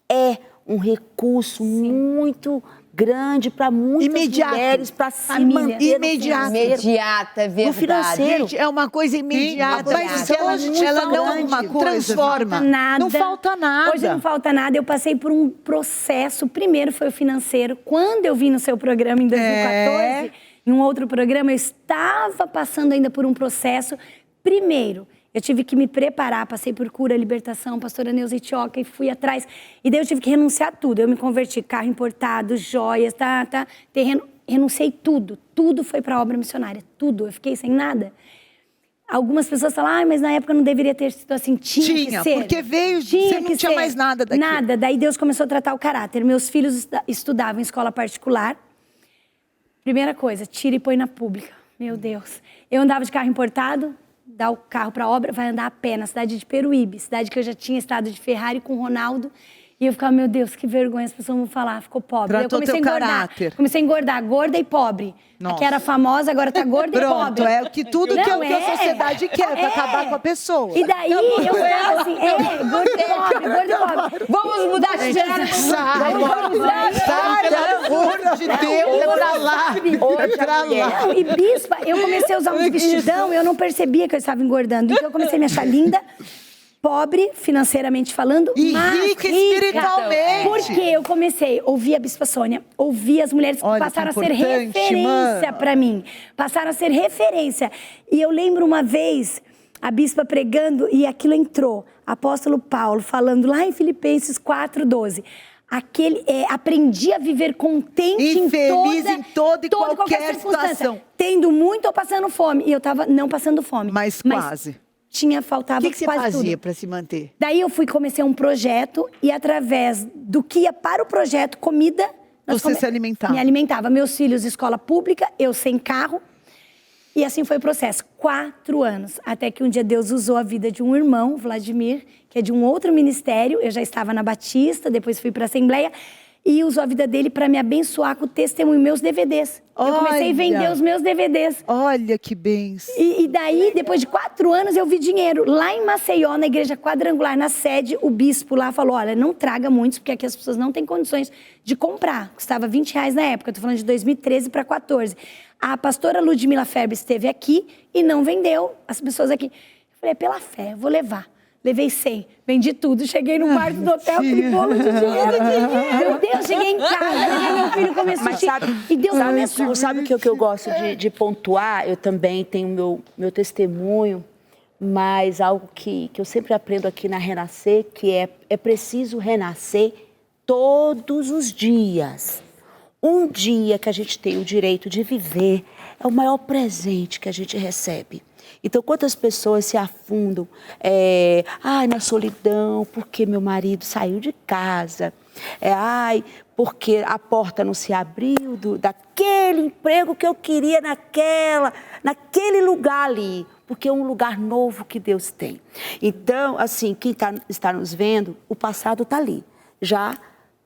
é um recurso muito grande para muitas Imediato. mulheres para se Família. manter Imediato. Imediata, é no verdade. financeiro. Gente, é uma coisa imediata. Mas Ela hoje ela não alguma coisa, transforma. Nada. Não falta nada. Hoje não falta nada. Eu passei por um processo. Primeiro foi o financeiro. Quando eu vim no seu programa em 2014, em um outro programa, eu estava passando ainda por um processo. Primeiro, eu tive que me preparar, passei por cura, libertação, pastora Neuza Itioca, e fui atrás. E daí eu tive que renunciar a tudo. Eu me converti, carro importado, joias, terreno. Renunciei tudo. Tudo foi para a obra missionária. Tudo. Eu fiquei sem nada. Algumas pessoas falam: mas na época não deveria ter sido assim. Tinha que ser. Porque veio, você não tinha mais nada daquilo. Nada. Daí Deus começou a tratar o caráter. Meus filhos estudavam em escola particular. Primeira coisa, tira e põe na pública. Meu Deus. Eu andava de carro importado, dá o carro para a obra, vai andar a pé na cidade de Peruíbe, cidade que eu já tinha estado de Ferrari com o Ronaldo. E eu ficava: meu Deus, que vergonha, as pessoas vão falar, ficou pobre. Tratou Eu comecei a teu engordar. caráter. Comecei a engordar, gorda e pobre. Nossa. A que era famosa, agora tá gorda e pobre. Pronto, é o que tudo que, Não, que a sociedade quer, para acabar com a pessoa. E daí eu ficava assim: gorda e pobre, gorda e pobre. Vamos mudar de gênero. Sai, pelo amor de Deus, é pra lá. É pra lá. Não, e bispa, eu comecei a usar uns vestidão, eu não percebia que eu estava engordando. Então eu comecei a me achar linda, pobre, financeiramente falando, E mas rica espiritualmente. Porque eu comecei a ouvir a bispa Sônia, ouvir as mulheres que Olha, passaram que a ser importante, referência mano. para mim. Passaram a ser referência. E eu lembro uma vez a bispa pregando e aquilo entrou. Apóstolo Paulo falando lá em Filipenses 4:12. Aprendi a viver contente E feliz em toda e qualquer circunstância, situação. tendo muito ou passando fome. E eu estava não passando fome. Mas quase. Faltava O que você quase fazia tudo. para se manter? Daí comecei um projeto e através do que ia para o projeto, comida... Você se alimentava. Me alimentava. Meus filhos, escola pública, eu sem carro. E assim foi o processo. 4 anos. Até que um dia Deus usou a vida de um irmão, Vladimir, que é de um outro ministério. Eu já estava na Batista, depois fui para a Assembleia. E usou a vida dele para me abençoar com o testemunho, meus DVDs. Eu comecei a vender os meus DVDs. Olha que bens. E daí, depois de 4 anos, eu vi dinheiro. Lá em Maceió, na igreja quadrangular, na sede, o bispo lá falou: olha, não traga muitos, porque aqui as pessoas não têm condições de comprar. Custava R$20 na época, eu tô falando de 2013 para 2014. A pastora Ludmila Ferber esteve aqui e não vendeu as pessoas aqui. Eu falei: é pela fé, eu vou levar. Levei 100, vendi tudo. Cheguei no quarto do hotel, aquele bolo de dinheiro. Meu Deus, cheguei em casa, meu filho começou a assistir. E Deus começou. Sabe o que eu gosto de pontuar? Eu também tenho meu testemunho, mas algo que eu sempre aprendo aqui na Renascer, que é preciso renascer todos os dias. Um dia que a gente tem o direito de viver é o maior presente que a gente recebe. Então, quantas pessoas se afundam na solidão, porque meu marido saiu de casa, porque a porta não se abriu daquele emprego que eu queria naquele lugar ali, porque é um lugar novo que Deus tem. Então, assim, quem está nos vendo, o passado está ali, já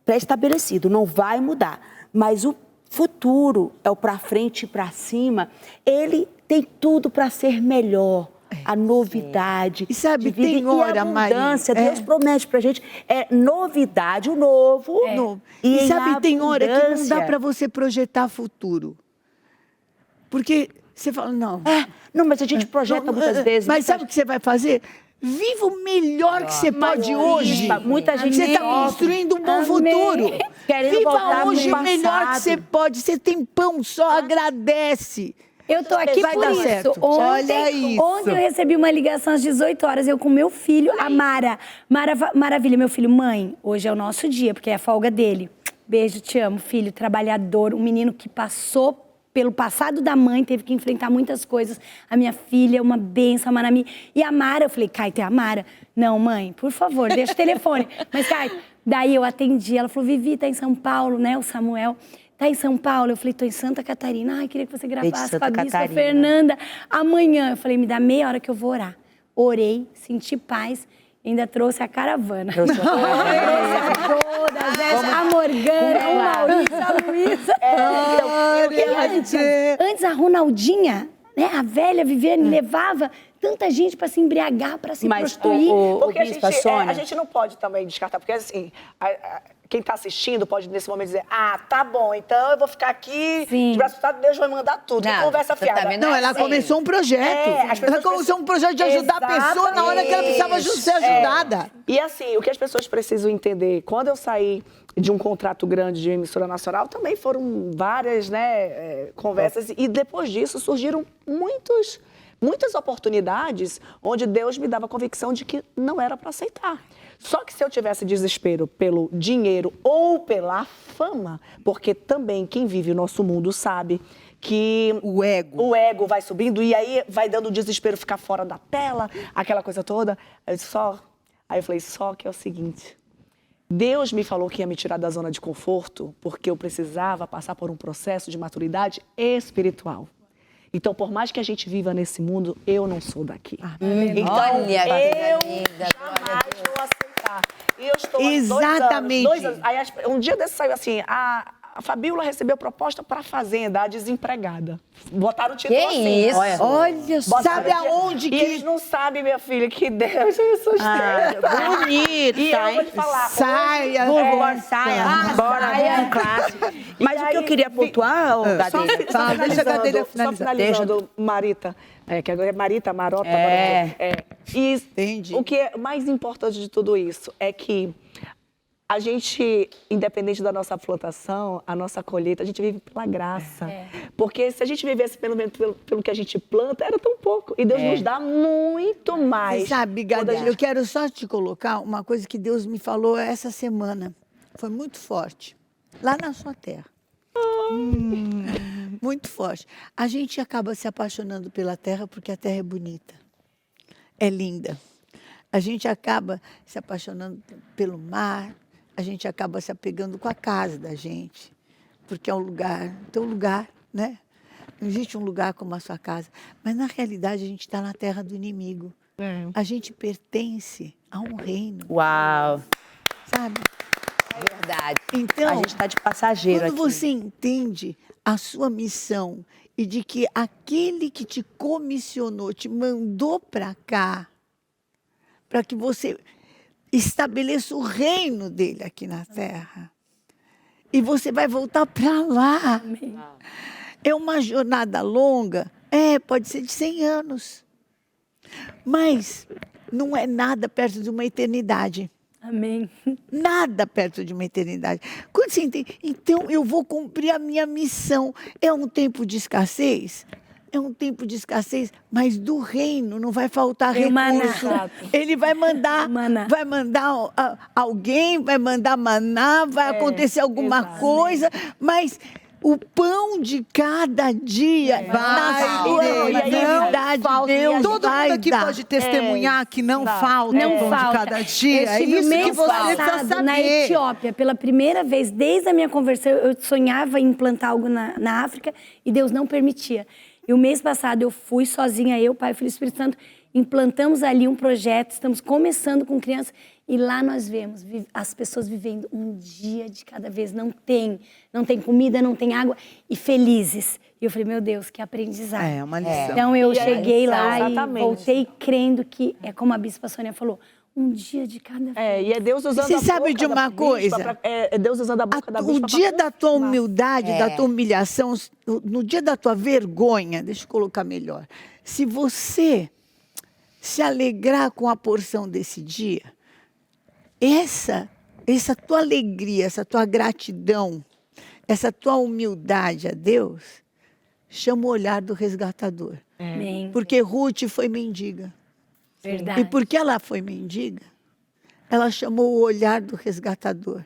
pré-estabelecido, não vai mudar. Mas o futuro é o para frente e para cima, ele tem tudo para ser melhor. A novidade. E sabe, de vida, tem hora, e a abundância, Maria, Deus promete pra gente, novidade, o novo. Novo. E E sabe, tem hora que não dá abundância. para você projetar futuro. Porque você fala, não. Não, mas a gente projeta muitas vezes. Mas sabe o que você vai fazer? Viva o melhor que você pode hoje. Muita gente Você está sofre. construindo um bom Amém. futuro. Querendo Viva voltar hoje no o melhor que passado. você pode. Você tem pão, só agradece. Eu tô aqui Vai por dar isso. certo. Ontem, Olha isso. ontem eu recebi uma ligação às 18 horas, eu com meu filho, a Mara. Maravilha, meu filho, mãe, hoje é o nosso dia, porque é a folga dele. Beijo, te amo, filho, trabalhador, um menino que passou pelo passado da mãe, teve que enfrentar muitas coisas. A minha filha, uma benção, a Manami. E a Mara, eu falei, Caio, tem a Mara? Não, mãe, por favor, deixa o telefone. Mas, Caio, daí eu atendi, ela falou, Vivi, tá em São Paulo, né, o Samuel. Tá em São Paulo? Eu falei, tô em Santa Catarina. Ai, queria que você gravasse com a Bispa Fernanda amanhã. Eu falei, me dá meia hora que eu vou orar. Orei, senti paz, ainda trouxe a caravana. Eu sou Todas, a Morgana, o Maurício, a Luísa. Porque antes a Ronaldinha, né, a velha Viviane, levava tanta gente para se embriagar, para se prostituir. Porque Bispa, Sônia. a gente não pode também descartar, porque assim, quem está assistindo pode nesse momento dizer, tá bom, então eu vou ficar aqui, Sim. de braço cruzado, Deus vai mandar tudo. Não, Que conversa você fiada. também Não, ela começou um projeto. as pessoas Ela começou um projeto de ajudar a pessoa na hora que ela precisava ser ajudada. E assim, o que as pessoas precisam entender, quando eu saí de um contrato grande de emissora nacional, também foram várias, né, conversas. E depois disso surgiram muitas oportunidades onde Deus me dava a convicção de que não era para aceitar. Só que se eu tivesse desespero pelo dinheiro ou pela fama, porque também quem vive o nosso mundo sabe que O ego. o ego vai subindo e aí vai dando desespero ficar fora da tela, aquela coisa toda. Aí eu falei, só que é o seguinte, Deus me falou que ia me tirar da zona de conforto porque eu precisava passar por um processo de maturidade espiritual. Então, por mais que a gente viva nesse mundo, eu não sou daqui. Então, Olha, eu coisa linda, jamais vou aceitar. E eu estou há Exatamente. 2 anos. Aí, um dia desse saiu assim, a Fabíola recebeu proposta para Fazenda, a desempregada. Botaram o título Que assim. isso? Olha, sabe aonde E que... eles não sabem, minha filha, que Deus me sustenta. Bonita, E eu vou hein? te falar, Saia. Saia, bora, vamos clássico. Mas o que eu queria pontuar, Gadelha, Deixa a Gadelha Só finalizar. finalizando, Marita, que agora é Marita, Marota. E Entendi. o que é mais importante de tudo isso é que a gente, independente da nossa plantação, a nossa colheita, a gente vive pela graça. Porque se a gente vivesse pelo que a gente planta, era tão pouco. E Deus nos dá muito mais. Você sabe, Quando a Gadelha, gente- eu quero só te colocar uma coisa que Deus me falou essa semana. Foi muito forte. Lá na sua terra. Muito forte. A gente acaba se apaixonando pela terra porque a terra é bonita. É linda. A gente acaba se apaixonando pelo mar. A gente acaba se apegando com a casa da gente. Porque é um lugar, teu lugar, né? Não existe um lugar como a sua casa. Mas, na realidade, a gente está na terra do inimigo. A gente pertence a um reino, Uau, sabe? Verdade. Então, a gente está de passageiro quando aqui. você entende a sua missão e de que aquele que te comissionou, te mandou para cá, para que você estabeleça o reino dele aqui na terra. E você vai voltar para lá. Amém. É uma jornada longa? Pode ser de 100 anos. Mas não é nada perto de uma eternidade. Amém. Nada perto de uma eternidade. Quando você entende, então eu vou cumprir a minha missão. É um tempo de escassez? É um tempo de escassez, mas do reino não vai faltar Tem maná. recurso. Ele vai mandar, Maná. vai mandar alguém, vai mandar maná, vai acontecer alguma coisa, mas o pão de cada dia na sua realidade, Deus Todo vai mundo aqui dar. pode testemunhar que não falta Não o pão falta. de cada dia. Eu É estive isso mês que você precisa passado na saber. Etiópia, pela primeira vez, desde a minha conversão, eu sonhava em plantar algo na África e Deus não permitia. E o mês passado eu fui sozinha, eu, Pai, Filho e Espírito Santo, implantamos ali um projeto, estamos começando com crianças e lá nós vemos as pessoas vivendo um dia de cada vez. Não tem comida, não tem água e felizes. E eu falei, meu Deus, que aprendizado. É uma lição. Então eu cheguei lá exatamente. e voltei crendo que, é como a Bispa Sônia falou, um dia de cada vez. E é Deus usando Você a boca sabe de uma coisa? É Deus usando a boca da bispa. O dia da tua humildade, É. da tua humilhação, no dia da tua vergonha, deixa eu colocar melhor. Se você se alegrar com a porção desse dia, essa tua alegria, essa tua gratidão, essa tua humildade a Deus, chama o olhar do resgatador. Amém. Porque Ruth foi mendiga. Verdade. E porque ela foi mendiga, ela chamou o olhar do resgatador.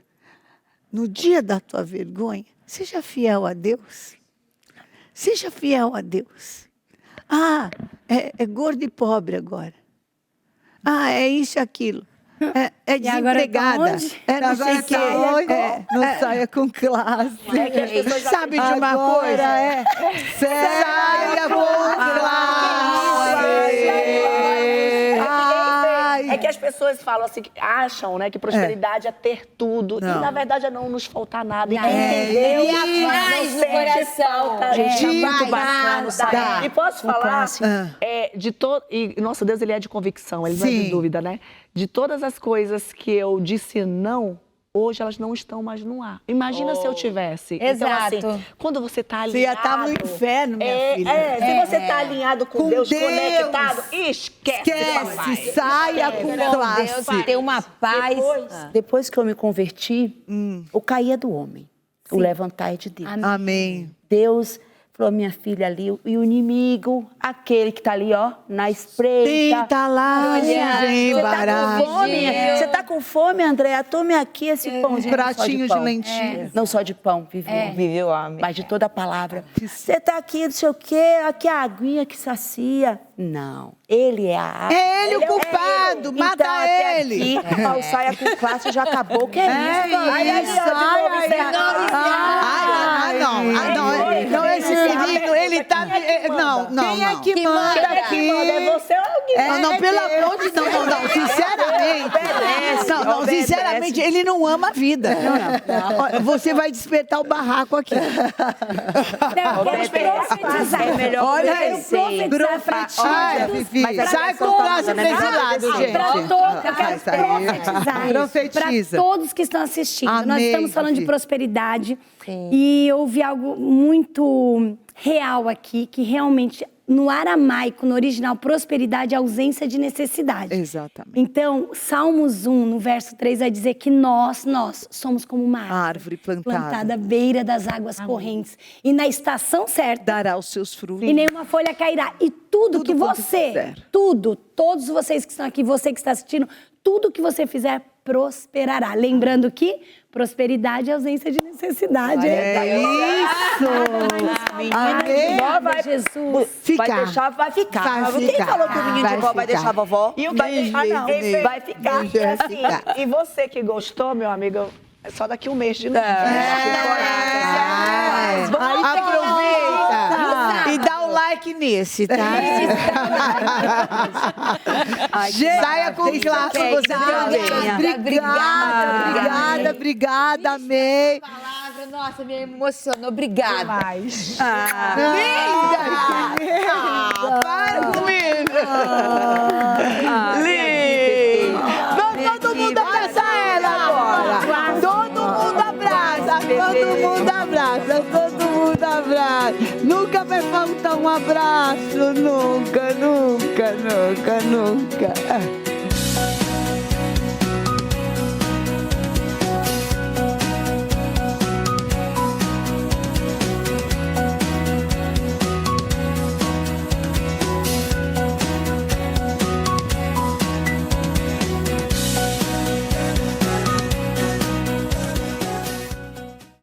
No dia da tua vergonha, seja fiel a Deus. Seja fiel a Deus. Ah, é gordo e pobre agora. Ah, é isso e aquilo. É E agora tá desempregada. onde? Não sei o quê. Não saia com classe. Sabe de uma Agora coisa? Saia com classe. É que as pessoas falam assim, que acham, né, que prosperidade é ter tudo. Não. E na verdade é não nos faltar nada. E Não. quem entendeu, E a paz no sente coração. falta. Gente, É muito vai, bacana, vai, sabe? vai. E posso falar, clássico. de todo... E nosso Deus, ele é de convicção, ele não é de Sim. dúvida, né? De todas as coisas que eu disse não, hoje elas não estão mais no ar. Imagina se eu tivesse. Exato. Então, assim, quando você tá alinhado... Você ia estar no inferno, minha filha. Se você tá alinhado com Deus, conectado, esquece. papai. Esquece, saia com Deus classe. tem uma paz. Depois que eu me converti, o cair é do homem, o levantar é de Deus. Amém. Deus falou, minha filha ali, e o inimigo, aquele que tá ali, ó, na espreita. Eita lá, vem Você tá com barato. fome? Você tá com fome, Andréa? Tome aqui esse pãozinho. Pratinho de lentilha. Não só de pão, viveu. Vive o homem. Mas de toda a palavra. Você tá aqui, não sei o quê, aqui a aguinha que sacia. Não, ele é a água. É ele o culpado, mata então, até ele. Aqui, a saia com classe já acabou. Que é isso? Não, esse menino, ele tá... Não. Quem é que manda aqui? É você ou alguém? Não, pelo amor de Deus, não, sinceramente. Não, sinceramente, ele não ama a vida. Olha, você vai despertar o barraco aqui. É melhor Olha aí, obedecer. Ai, Fifi, sai com classe pra esse lado, gente. Eu quero profetizar isso Profetiza. para todos que estão assistindo. Nós Amém, estamos falando de Fifi. prosperidade e eu vi algo muito real aqui, que realmente no aramaico, no original, prosperidade é ausência de necessidade. Exatamente. Então, Salmos 1, no verso 3, vai dizer que nós somos como uma Árvore plantada. à beira das águas correntes. E na estação certa, Dará os seus frutos. e nenhuma folha cairá. E tudo que quanto você, fizer. todos vocês que estão aqui, você que está assistindo, tudo que você fizer prosperará. Lembrando que prosperidade é ausência de necessidade. É isso. Amém. Vó vai, Jesus. Ficar. vai deixar, vai ficar. Vai Quem ficar. falou que o menino de vó vai ficar. deixar a vovó? E o vai que deixar, não. Deus. Vai ficar. Deixa E assim, ficar. e você que gostou, meu amigo, é só daqui um mês de novo. Aproveita e dá o like nesse, tá? Saia com classe, você também. Obrigada, amei. Palavra, nossa, me emocionou. Obrigada. Para comigo! Lindo! Vamos todo mundo abraçar ela agora! Todo mundo abraça! Todo mundo abraça! Nunca vai faltar um abraço! Nunca!